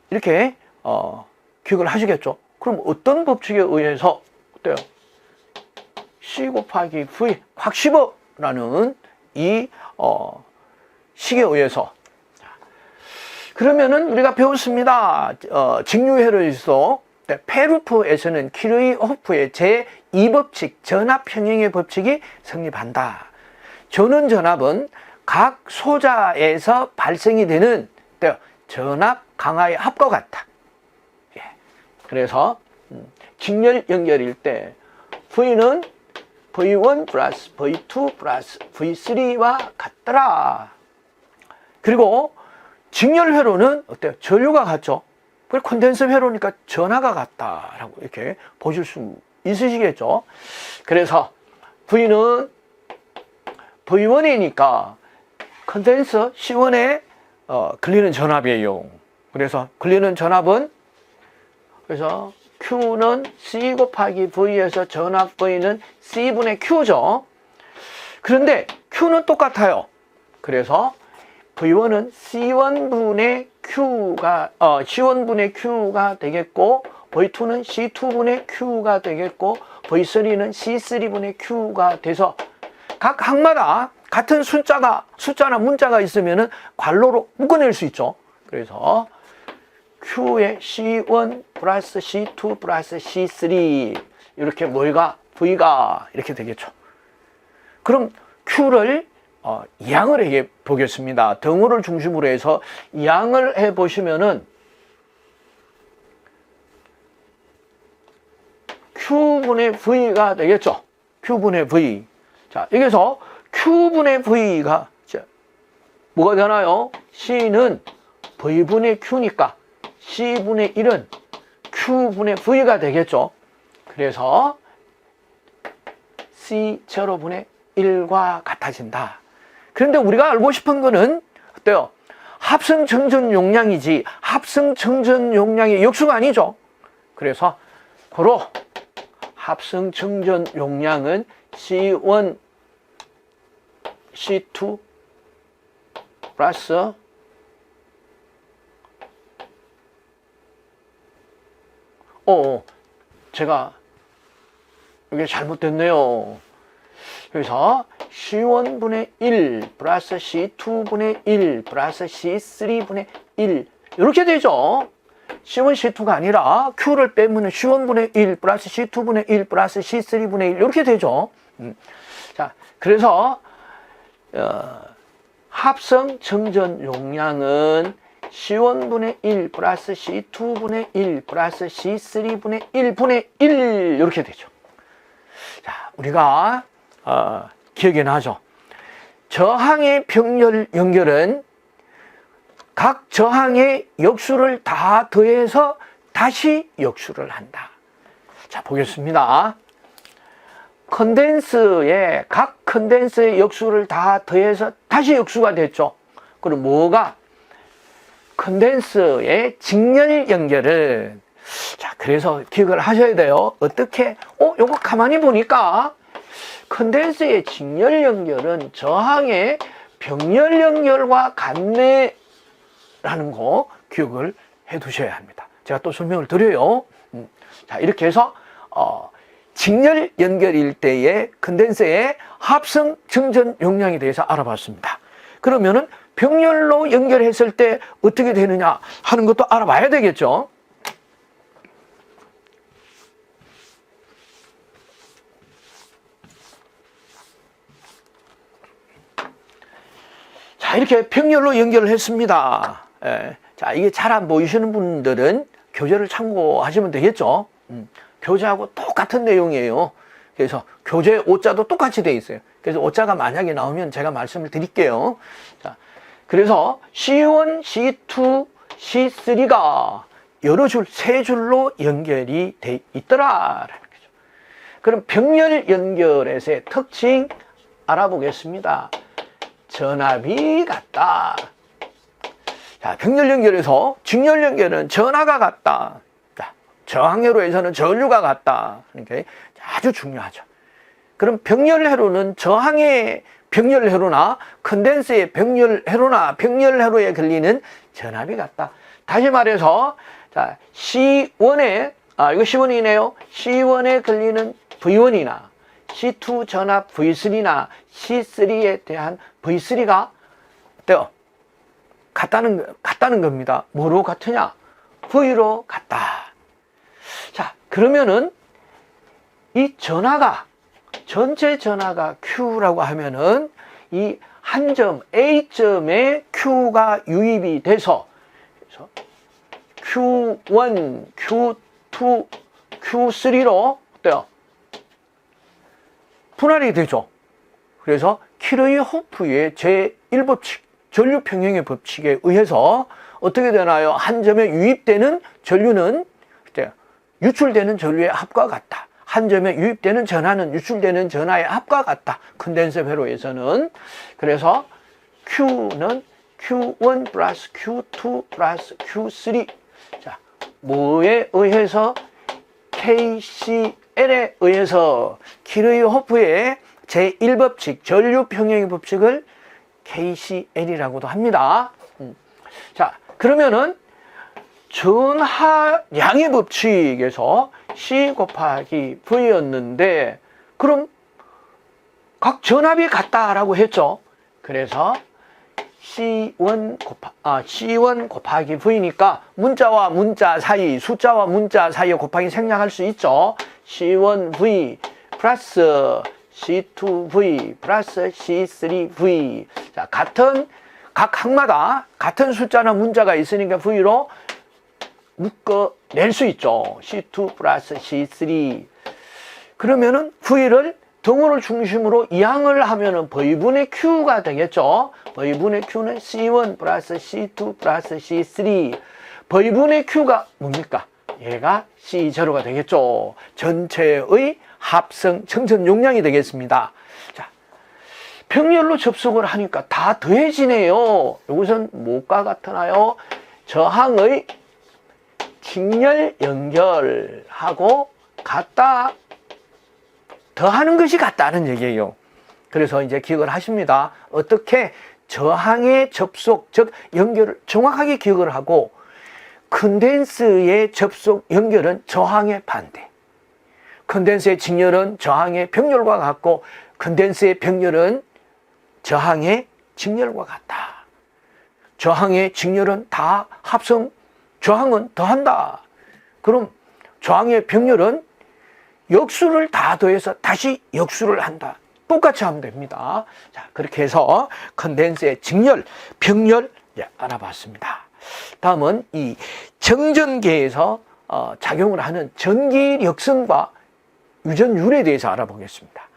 이렇게 기억을 하시겠죠? 그럼 어떤 법칙에 의해서 어때요? C 곱하기 V 확 씹어라는 이 식에 의해서. 그러면은 우리가 배웠습니다. 직류회로에서 페루프에서는 키르호프의 제2법칙 전압평형의 법칙이 성립한다. 전원 전압은 각 소자에서 발생이 되는 전압 강하의 합과 같다. 예. 그래서 직렬 연결일 때 V는 V1 플러스 V2 플러스 V3와 같더라. 그리고 직렬 회로는 어때요? 전류가 같죠? 그리고 콘덴서 회로니까 전하가 같다라고 이렇게 보실 수 있으시겠죠? 그래서 V는 V1이니까 콘덴서 C1에 걸리는 전압이에요. 그래서 걸리는 전압은 그래서 Q는 C 곱하기 V에서 전압 V는 C분의 Q죠. 그런데 Q는 똑같아요. 그래서 V1은 C1분의 Q가 되겠고, V2는 C2분의 Q가 되겠고, V3는 C3분의 Q가 돼서 각 항마다 같은 숫자나 문자가 있으면은 괄호로 묶어낼 수 있죠. 그래서 Q의 C1 플러스 C2 플러스 C3 이렇게 V가 이렇게 되겠죠. 그럼 Q를 양을 해 보겠습니다. 덩어를 중심으로 해서 양을 해 보시면은 Q분의 V가 되겠죠. Q분의 V. 자, 여기서 Q분의 V가 뭐가 되나요? C는 V분의 Q니까 C분의 1은 Q분의 V가 되겠죠. 그래서 C0분의 1과 같아진다. 그런데 우리가 알고 싶은 거는 어때요? 합성 정전 용량이지 합성 정전 용량의 역수가 아니죠. 그래서 고로 합성 정전 용량은 C1, C2 플러스 제가 이게 잘못됐네요. 그래서 C1분의 1 플러스 C2분의 1 플러스 C3분의 1 이렇게 되죠. C1, C2가 아니라 Q를 빼면 C1분의 1 플러스 C2분의 1 플러스 C3분의 1 이렇게 되죠. 자, 그래서 합성 정전 용량은 C1분의 1 플러스 C2분의 1 플러스 C3분의 1분의 1 이렇게 되죠. 자, 우리가 기억이 나죠. 저항의 병렬 연결은 각 저항의 역수를 다 더해서 다시 역수를 한다. 자, 보겠습니다. 각 컨덴서의 역수를 다 더해서 다시 역수가 됐죠. 그럼 뭐가? 컨덴서의 직렬 연결은 자, 그래서 기억을 하셔야 돼요. 어떻게? 요거 가만히 보니까 컨덴서의 직렬 연결은 저항의 병렬 연결과 같네라는 거 기억을 해 두셔야 합니다. 제가 또 설명을 드려요. 자, 이렇게 해서 직렬 연결일 때의 컨덴서의 합성 정전 용량에 대해서 알아봤습니다. 그러면은 병렬로 연결했을 때 어떻게 되느냐 하는 것도 알아봐야 되겠죠. 자, 이렇게 병렬로 연결을 했습니다. 예. 자, 이게 잘 안 보이시는 분들은 교재를 참고하시면 되겠죠. 교재하고 똑같은 내용이에요. 그래서 교재 오자도 똑같이 돼 있어요. 그래서 오자가 만약에 나오면 제가 말씀을 드릴게요. 자, 그래서 C1, C2, C3가 여러 줄, 세 줄로 연결이 돼 있더라. 그럼 병렬 연결에서의 특징 알아보겠습니다. 전압이 같다. 자, 병렬 연결에서 직렬 연결은 전하가 같다. 자, 저항회로에서는 전류가 같다. 그러니까 아주 중요하죠. 그럼 병렬회로는 저항의 병렬회로나 컨덴서의 병렬회로나 병렬회로에 걸리는 전압이 같다. 다시 말해서 자, C1에 이거 C1이네요. C1에 걸리는 V1이나 C2 전압 V3나 C3에 대한 V3가 어때요? 같다는 겁니다. 뭐로 같으냐? V로 같다. 자, 그러면은 이 전하가 전체 전하가 Q라고 하면은 이 한 점 A점에 Q가 유입이 돼서 Q1, Q2, Q3로 어때요? 분할이 되죠. 그래서 키르이호프의 제1법칙, 전류평형의 법칙에 의해서 어떻게 되나요? 한 점에 유입되는 전류는 어때요? 유출되는 전류의 합과 같다. 한 점에 유입되는 전하는 유출되는 전하의 합과 같다. 컨덴서 회로에서는. 그래서 Q는 Q1 플러스 Q2 플러스 Q3. 자, 뭐에 의해서? KCL에 의해서 키르이호프의 제1법칙, 전류평형의 법칙을 KCL이라고도 합니다. 자, 그러면은 전하량의 법칙에서 C 곱하기 V였는데, 그럼 각 전압이 같다라고 했죠. 그래서 C1 곱하기 V니까 문자와 문자 사이, 숫자와 문자 사이에 곱하기 생략할 수 있죠. C1V 플러스 C2V 플러스 C3V. 자, 각 항마다 같은 숫자나 문자가 있으니까 V로 묶어낼 수 있죠. C2 플러스 C3. 그러면은 V를 등호를 중심으로 이항을 하면은 V분의 Q가 되겠죠. V분의 Q는 C1 플러스 C2 플러스 C3. V분의 Q가 뭡니까? 얘가 C0가 되겠죠. 전체의 합성 청전 용량이 되겠습니다. 자, 병렬로 접속을 하니까 다 더해지네요. 이것은 뭐가 같으나요? 저항의 직렬 연결하고 같다. 더하는 것이 같다는 얘기예요. 그래서 이제 기억을 하십니다. 어떻게 저항의 접속, 즉 연결을 정확하게 기억을 하고, 컨덴서의 접속 연결은 저항의 반대, 컨덴서의 직렬은 저항의 병렬과 같고, 컨덴서의 병렬은 저항의 직렬과 같다. 저항의 직렬은 다 합성, 저항은 더한다. 그럼 저항의 병렬은 역수를 다 더해서 다시 역수를 한다. 똑같이 하면 됩니다. 자, 그렇게 해서 컨덴서의 직렬, 병렬 알아봤습니다. 다음은 이 정전계에서 작용을 하는 전기력성과 유전율에 대해서 알아보겠습니다.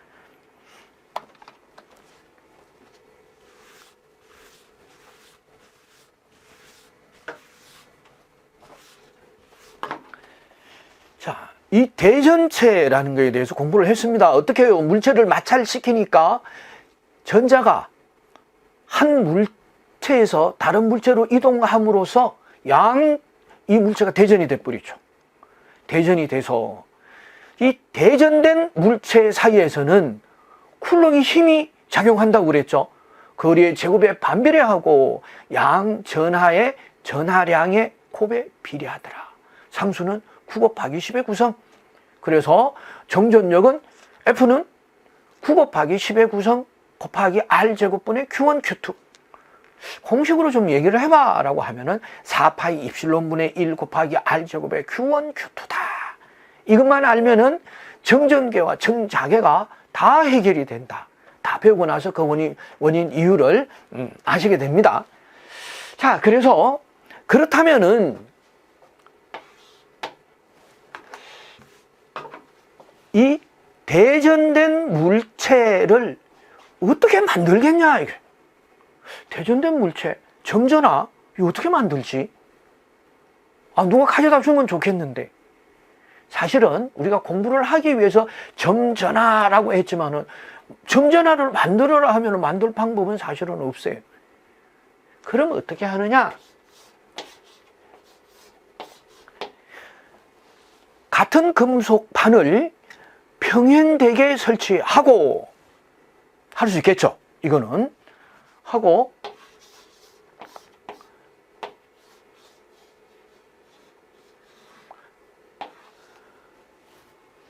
자, 이 대전체라는 것에 대해서 공부를 했습니다. 어떻게 해요? 물체를 마찰시키니까 전자가 한 물체에서 다른 물체로 이동함으로써 이 물체가 대전이 돼버리죠. 대전이 돼서 이 대전된 물체 사이에서는 쿨렁이 힘이 작용한다고 그랬죠. 거리의 제곱에 반비례하고 양 전하의 전하량의 곱에 비례하더라. 상수는 9 곱하기 10의 구성. 그래서 정전력은 F는 9 곱하기 10의 구성 곱하기 R제곱분의 Q1, Q2. 공식으로 좀 얘기를 해봐 라고 하면은 4파이 입실론분의 1 곱하기 R제곱의 Q1, Q2다. 이것만 알면은 정전계와 정자계가 다 해결이 된다. 다 배우고 나서 그 원인 이유를 아시게 됩니다. 자, 그래서 그렇다면은 이 대전된 물체를 어떻게 만들겠냐 이게. 대전된 물체, 점전화 이거 어떻게 만들지? 누가 가져다 주면 좋겠는데. 사실은 우리가 공부를 하기 위해서 점전화라고 했지만은 점전화를 만들어라 하면 만들 방법은 사실은 없어요. 그럼 어떻게 하느냐? 같은 금속판을 평행되게 설치하고, 할 수 있겠죠? 이거는 하고,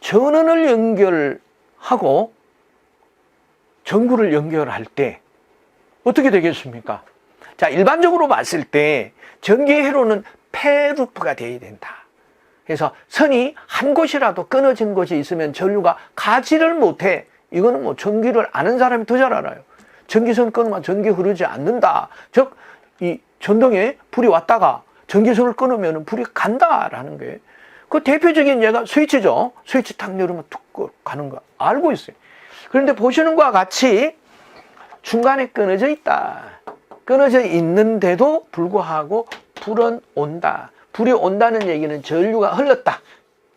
전원을 연결하고 전구를 연결할 때 어떻게 되겠습니까? 자, 일반적으로 봤을 때 전기회로는 폐루프가 되어야 된다. 그래서 선이 한 곳이라도 끊어진 곳이 있으면 전류가 가지를 못해. 이거는 뭐 전기를 아는 사람이 더 잘 알아요. 전기선 끊으면 전기 흐르지 않는다. 즉, 이 전등에 불이 왔다가 전기선을 끊으면 불이 간다라는 거예요. 그 대표적인 예가 스위치죠. 스위치 탁 누르면 툭 가는 거 알고 있어요. 그런데 보시는 것과 같이 중간에 끊어져 있다. 끊어져 있는데도 불구하고 불은 온다. 불이 온다는 얘기는 전류가 흘렀다.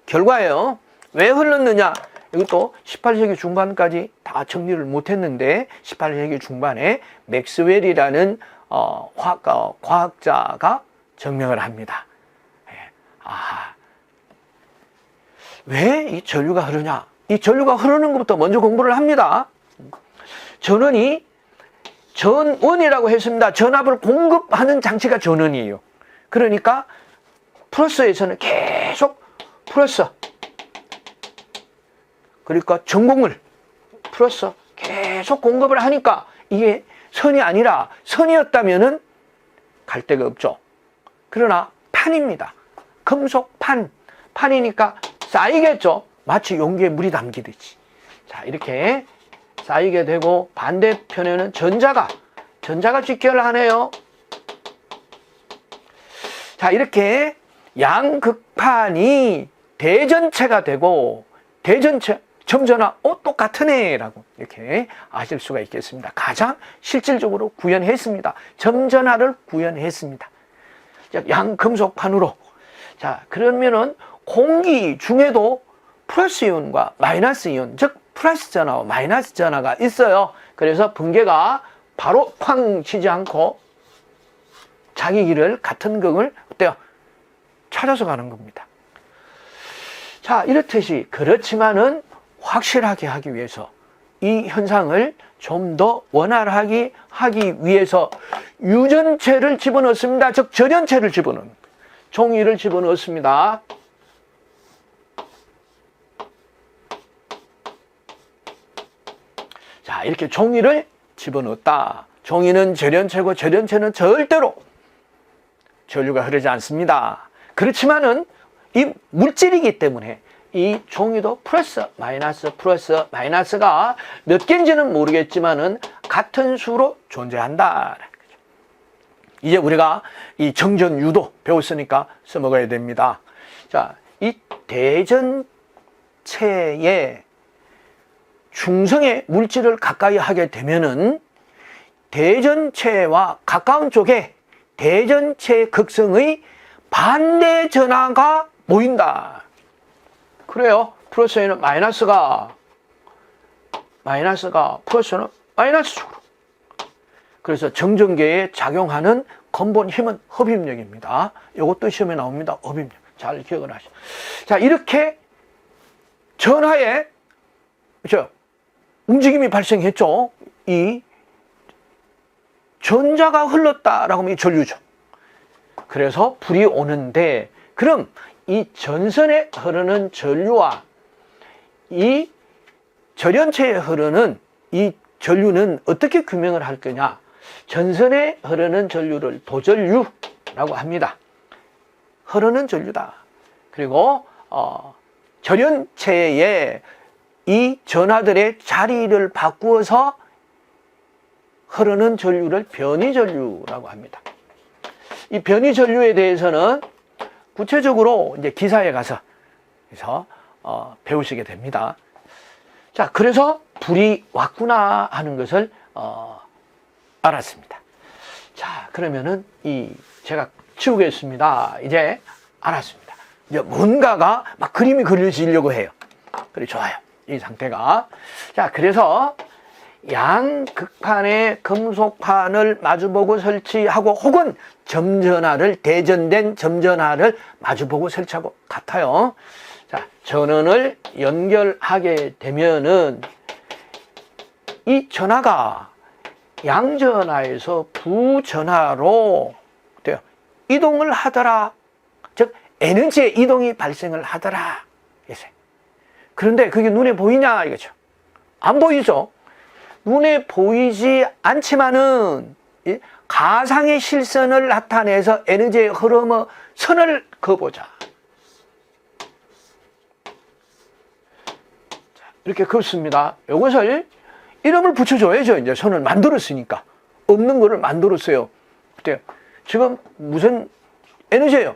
결과예요. 왜 흘렀느냐? 이것도 18세기 중반까지 다 정리를 못했는데 18세기 중반에 맥스웰이라는 과학자가 증명을 합니다. 왜 이 전류가 흐르냐? 이 전류가 흐르는 것부터 먼저 공부를 합니다. 전원이라고 했습니다. 전압을 공급하는 장치가 전원이에요. 그러니까 플러스에서는 계속 플러스, 그러니까 전공을 플러스 계속 공급을 하니까 이게 선이 아니라 선이었다면은 갈 데가 없죠. 그러나 판입니다. 금속판, 판이니까 쌓이겠죠. 마치 용기에 물이 담기듯이. 자, 이렇게 쌓이게 되고 반대편에는 전자가 직결하네요. 자, 이렇게 양극판이 대전체가 되고 대전체 점전화 똑같으네 라고 이렇게 아실 수가 있겠습니다. 가장 실질적으로 구현했습니다. 점전화를 구현했습니다. 양금속판으로. 자, 그러면은 공기 중에도 플러스 이온과 마이너스 이온, 즉 플러스 전하와 마이너스 전하가 있어요. 그래서 붕괴가 바로 쾅 치지 않고 자기 길을 같은 극을 어때요? 찾아서 가는 겁니다. 자, 이렇듯이 그렇지만은 확실하게 하기 위해서 이 현상을 좀 더 원활하게 하기 위해서 유전체를 집어넣습니다. 즉 절연체를 집어넣는 거예요. 종이를 집어넣습니다. 자, 이렇게 종이를 집어넣었다. 종이는 절연체고 절연체는 절대로 전류가 흐르지 않습니다. 그렇지만은 이 물질이기 때문에 이 종이도 플러스 마이너스가 몇 개인지는 모르겠지만은 같은 수로 존재한다. 이제 우리가 이 정전유도 배웠으니까 써먹어야 됩니다. 자, 이 대전체에 중성의 물질을 가까이 하게 되면은 대전체와 가까운 쪽에 대전체 극성의 반대 전하가 모인다. 그래요. 플러스에는 마이너스가 플러스는 마이너스 쪽으로. 그래서 정전계에 작용하는 근본 힘은 흡입력입니다. 이것도 시험에 나옵니다. 흡입력. 잘 기억을 하시죠. 자, 이렇게 전하에 그렇죠? 움직임이 발생했죠. 이 전자가 흘렀다라고 하면 이 전류죠. 그래서 불이 오는데, 그럼 이 전선에 흐르는 전류와 이 절연체에 흐르는 이 전류는 어떻게 규명을 할 거냐? 전선에 흐르는 전류를 도전류라고 합니다. 흐르는 전류다. 그리고 절연체에 이 전하들의 자리를 바꾸어서 흐르는 전류를 변이전류라고 합니다. 이 변이전류에 대해서는 구체적으로 이제 기사에 가서 배우시게 됩니다. 자, 그래서 불이 왔구나 하는 것을 알았습니다. 자, 그러면은 제가 치우겠습니다. 이제 알았습니다. 이제 뭔가가 막 그림이 그려지려고 해요. 그래, 좋아요. 이 상태가. 자, 그래서 양극판에 금속판을 마주보고 설치하고 혹은 대전된 점전화를 마주보고 설치하고 같아요. 자, 전원을 연결하게 되면은 이 전하가 양전하에서 부전하로 이동을 하더라. 즉, 에너지의 이동이 발생을 하더라. 그런데 그게 눈에 보이냐 이거죠. 안 보이죠. 눈에 보이지 않지만은 가상의 실선을 나타내서 에너지의 흐름의 선을 그어보자. 이렇게 긋습니다. 이것을 이름을 붙여줘야죠. 이제 선을 만들었으니까. 없는 거를 만들었어요. 어때요? 지금 무슨 에너지예요?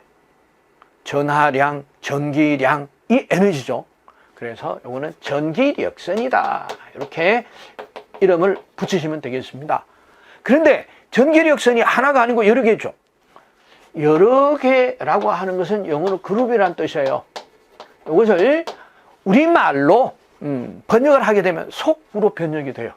전하량, 전기량, 이 에너지죠. 그래서 이거는 전기력선이다. 이렇게 이름을 붙이시면 되겠습니다. 그런데 전기력선이 하나가 아니고 여러 개죠. 여러 개라고 하는 것은 영어로 그룹이라는 뜻이에요. 이것을 우리말로 번역을 하게 되면 속으로 번역이 돼요.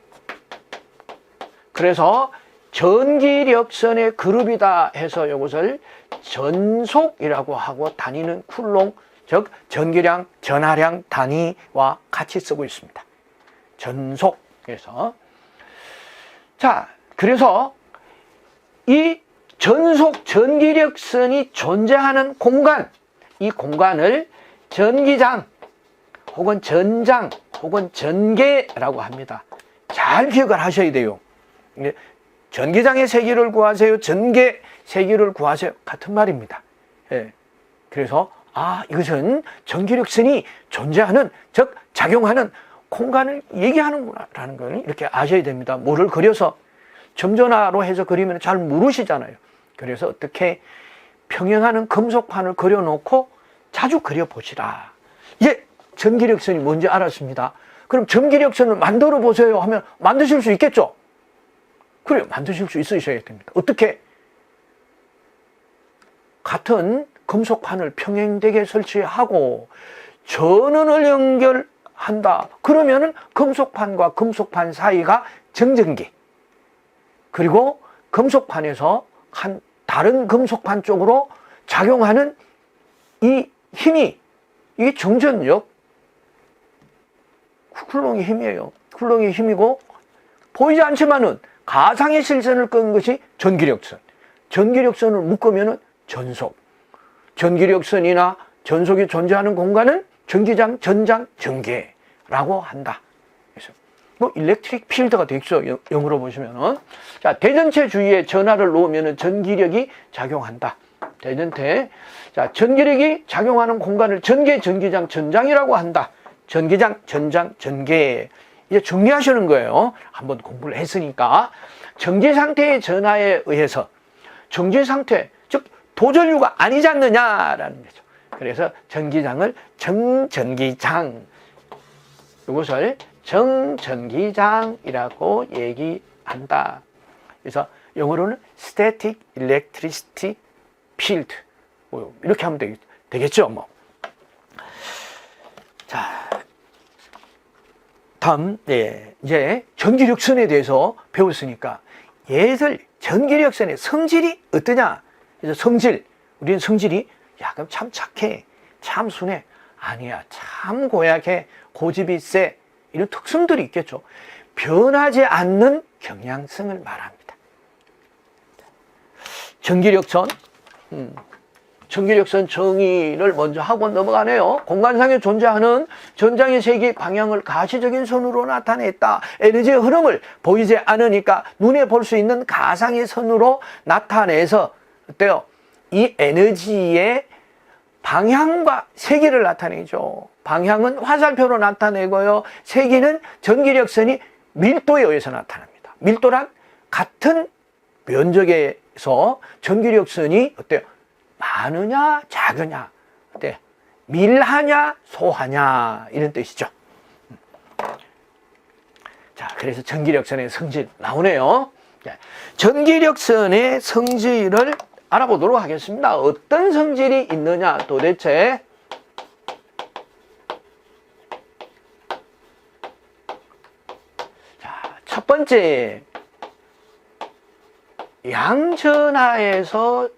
그래서 전기력선의 그룹이다 해서 이것을 전속이라고 하고 단위는 쿨롱, 즉 전기량, 전하량 단위와 같이 쓰고 있습니다. 전속에서. 자, 그래서 이 전속 전기력선이 존재하는 공간, 이 공간을 전기장 혹은 전장 혹은 전개라고 합니다. 잘 기억을 하셔야 돼요. 전기장의 세기를 구하세요, 전개 세기를 구하세요, 같은 말입니다. 예. 그래서 이것은 전기력선이 존재하는, 즉 작용하는 공간을 얘기하는구나라는 걸 이렇게 아셔야 됩니다. 뭐를 그려서 점전화로 해서 그리면 잘 모르시잖아요. 그래서 어떻게 평행하는 금속판을 그려놓고 자주 그려보시라. 이제 전기력선이 뭔지 알았습니다. 그럼 전기력선을 만들어 보세요 하면 만드실 수 있겠죠? 그래요. 만드실 수 있으셔야 됩니다. 어떻게? 같은 금속판을 평행되게 설치하고 전원을 연결한다. 그러면은 금속판과 금속판 사이가 정전기, 그리고 금속판에서 한 다른 금속판 쪽으로 작용하는 이 힘이, 이게 정전력, 쿨롱의 힘이에요. 쿨롱의 힘이고 보이지 않지만은 가상의 실선을 끈 것이 전기력선. 전기력선을 묶으면은 전속. 전기력선이나 전속이 존재하는 공간은 전기장, 전장, 전개라고 한다. 그래서 일렉트릭 필드가 되겠죠. 영어로 보시면은. 자, 대전체 주위에 전하를 놓으면은 전기력이 작용한다. 대전체. 자, 전기력이 작용하는 공간을 전개, 전기장, 전장이라고 한다. 전기장, 전장, 전개. 이제 정리하시는 거예요. 한번 공부를 했으니까. 정지 상태의 전하에 의해서 정지 상태, 즉 도전류가 아니지 않느냐라는 거죠. 그래서 전기장을 정전기장, 이것을 정전기장이라고 얘기한다. 그래서 영어로는 Static Electricity Field, 이렇게 하면 되겠죠. 자, 다음, 이제 전기력선에 대해서 배웠으니까 얘들 전기력선의 성질이 어떠냐? 그래서 성질, 우리는 성질이 그럼 참 착해, 참 순해, 아니야, 참 고약해, 고집이 세, 이런 특성들이 있겠죠. 변하지 않는 경향성을 말합니다. 전기력선, 전기력선 정의를 먼저 하고 넘어가네요. 공간상에 존재하는 전장의 세기 방향을 가시적인 선으로 나타냈다. 에너지의 흐름을 보이지 않으니까 눈에 볼 수 있는 가상의 선으로 나타내서 어때요? 이 에너지의 방향과 세기를 나타내죠. 방향은 화살표로 나타내고요. 세기는 전기력선이 밀도에 의해서 나타납니다. 밀도란 같은 면적에서 전기력선이 어때요? 많으냐 작으냐, 어때? 밀하냐 소하냐, 이런 뜻이죠. 자, 그래서 전기력선의 성질 나오네요. 전기력선의 성질을 알아보도록 하겠습니다. 어떤 성질이 있느냐 도대체. 자, 첫 번째, 양전하에서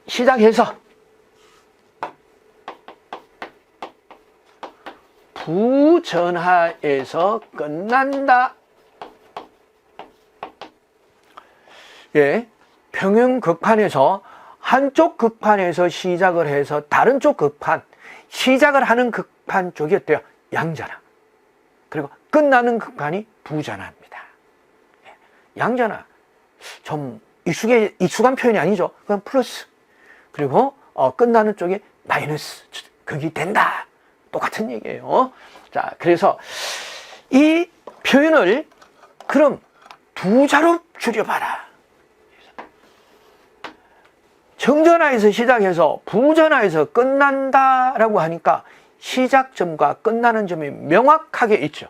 시작해서 부전하에서 끝난다. 예, 평형극판에서 한쪽 극판에서 시작을 해서 다른 쪽 극판, 시작을 하는 극판 쪽이 어때요? 양전하. 그리고 끝나는 극판이 부전하입니다. 양전하, 좀 익숙한 표현이 아니죠. 그냥 플러스. 그리고 끝나는 쪽에 마이너스. 극이 된다. 똑같은 얘기예요. 자, 그래서 이 표현을 그럼 두 자로 줄여봐라. 정전하에서 시작해서 부전하에서 끝난다라고 하니까 시작점과 끝나는 점이 명확하게 있죠.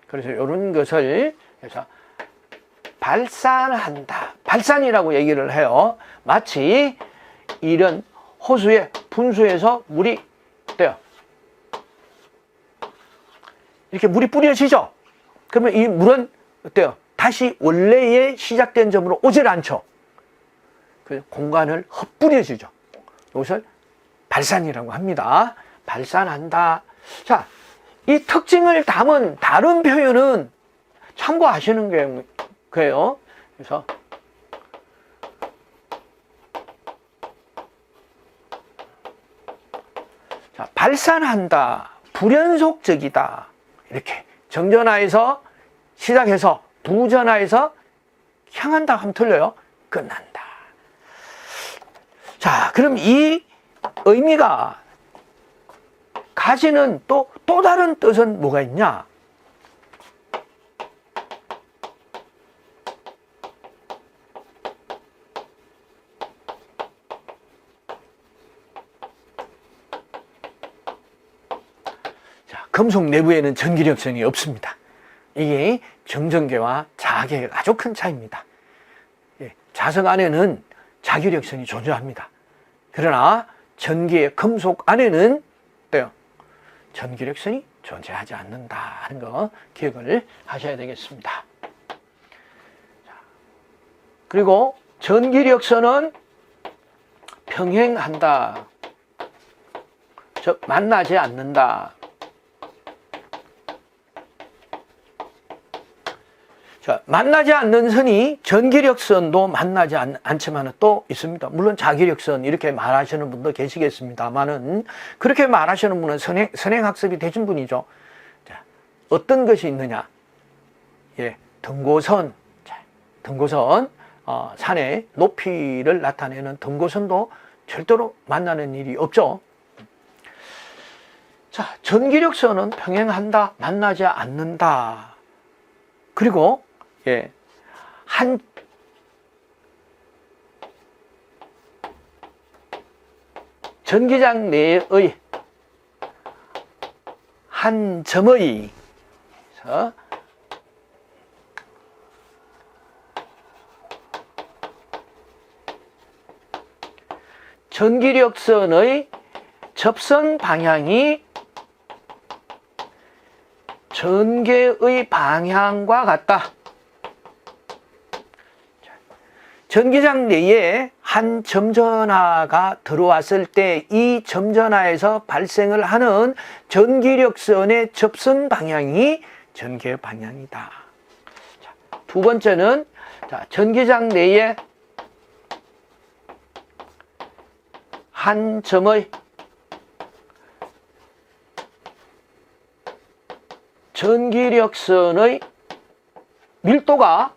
그래서 이런 것을 그래서 발산한다. 발산이라고 얘기를 해요. 마치 이런 호수의 분수에서 물이 어때요? 이렇게 물이 뿌려지죠? 그러면 이 물은 어때요? 다시 원래의 시작된 점으로 오질 않죠. 그 공간을 헛뿌려지죠. 이것을 발산이라고 합니다. 발산한다. 자, 이 특징을 담은 다른 표현은 참고하시는 거예요. 그래서 자, 발산한다. 불연속적이다. 이렇게 정전하에서 시작해서 부전하에서 향한다 하면 틀려요. 끝난다. 자, 그럼 이 의미가 가지는 또 다른 뜻은 뭐가 있냐? 자, 금속 내부에는 전기력선이 없습니다. 이게 정전계와 자계가 아주 큰 차이입니다. 자석 안에는 자기력선이 존재합니다. 그러나 전기의 금속 안에는 어때요? 전기력선이 존재하지 않는다 하는 거 기억을 하셔야 되겠습니다. 그리고 전기력선은 평행한다. 즉 만나지 않는다. 자, 만나지 않는 선이 전기력선도 만나지 않지만 또 있습니다. 물론 자기력선 이렇게 말하시는 분도 계시겠습니다만은 그렇게 말하시는 분은 선행학습이 되신 분이죠. 자, 어떤 것이 있느냐? 예, 등고선. 자, 등고선, 산의 높이를 나타내는 등고선도 절대로 만나는 일이 없죠. 자, 전기력선은 평행한다, 만나지 않는다. 그리고 예, 한 전기장 내의 한 점의 전기력선의 접선 방향이 전개의 방향과 같다. 전기장 내에 한 점전하가 들어왔을 때 이 점전하에서 발생을 하는 전기력선의 접선 방향이 전개 방향이다. 자, 두 번째는 자, 전기장 내에 한 점의 전기력선의 밀도가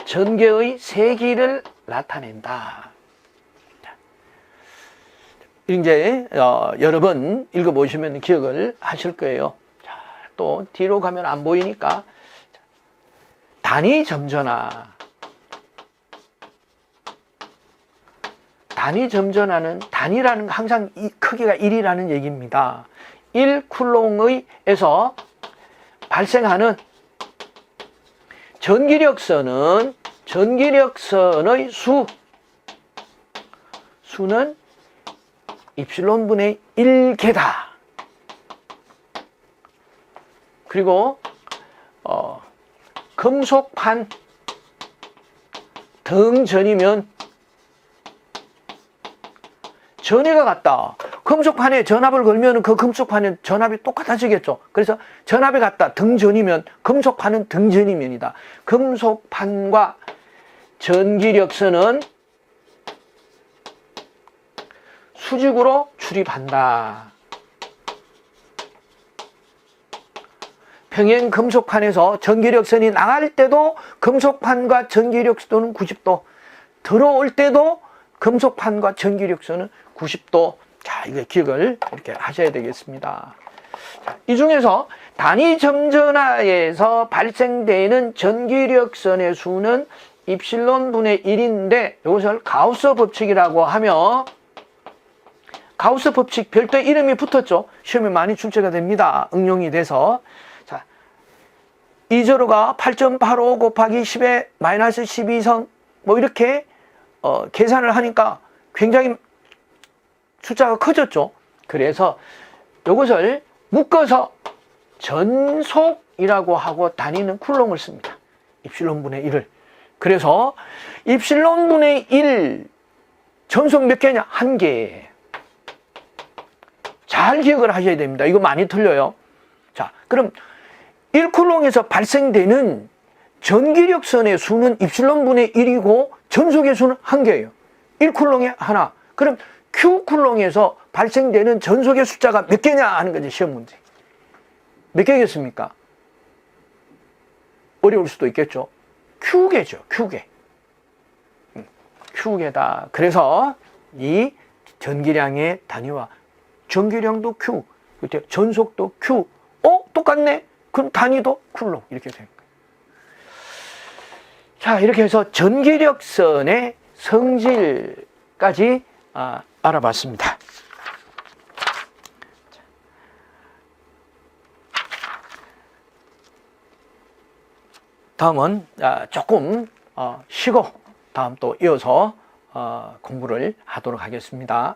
전개의 세기를 나타낸다. 이제 여러 번 읽어보시면 기억을 하실 거예요. 자, 또 뒤로 가면 안 보이니까 단위 점전화. 단위 점전화는 단위라는 건 항상 이 크기가 1이라는 얘기입니다. 1쿨롱에서 발생하는 전기력선의 수는 입실론 분의 1개다. 그리고 금속판 등전이면 전해가 같다. 금속판에 전압을 걸면 그 금속판에 전압이 똑같아지겠죠. 그래서 전압이 같다. 등전이면 금속판은 등전이면이다. 금속판과 전기력선은 수직으로 출입한다. 평행 금속판에서 전기력선이 나갈 때도 금속판과 전기력선은 90도, 들어올 때도 금속판과 전기력선은 90도. 자, 이거 기억을 이렇게 하셔야 되겠습니다. 자, 이 중에서 단위 점전화에서 발생되는 전기력선의 수는 입실론 분의 1인데 이것을 가우스 법칙이라고 하며, 가우스 법칙 별도의 이름이 붙었죠. 시험에 많이 출제가 됩니다. 응용이 돼서. 자, 2제로가 8.85 곱하기 10의 마이너스 12성 뭐 이렇게 계산을 하니까 굉장히 숫자가 커졌죠. 그래서 이것을 묶어서 전속이라고 하고 단위는 쿨롱을 씁니다. 입실론 분의 1을. 그래서 입실론 분의 1 전속 몇 개냐? 1개. 잘 기억을 하셔야 됩니다. 이거 많이 틀려요. 자, 그럼 1쿨롱에서 발생되는 전기력선의 수는 입실론 분의 1이고 전속의 수는 1개예요. 1쿨롱에 하나. 그럼 Q쿨롱에서 발생되는 전속의 숫자가 몇 개냐 하는 거지, 시험 문제. 몇 개겠습니까? 어려울 수도 있겠죠. Q개죠, Q개. Q개다. 그래서 이 전기량의 단위와 전기량도 Q, 전속도 Q. 똑같네? 그럼 단위도 쿨롱. 이렇게 되는 거예요. 자, 이렇게 해서 전기력선의 성질까지 알아봤습니다. 다음은 조금 쉬고 다음 또 이어서 공부를 하도록 하겠습니다.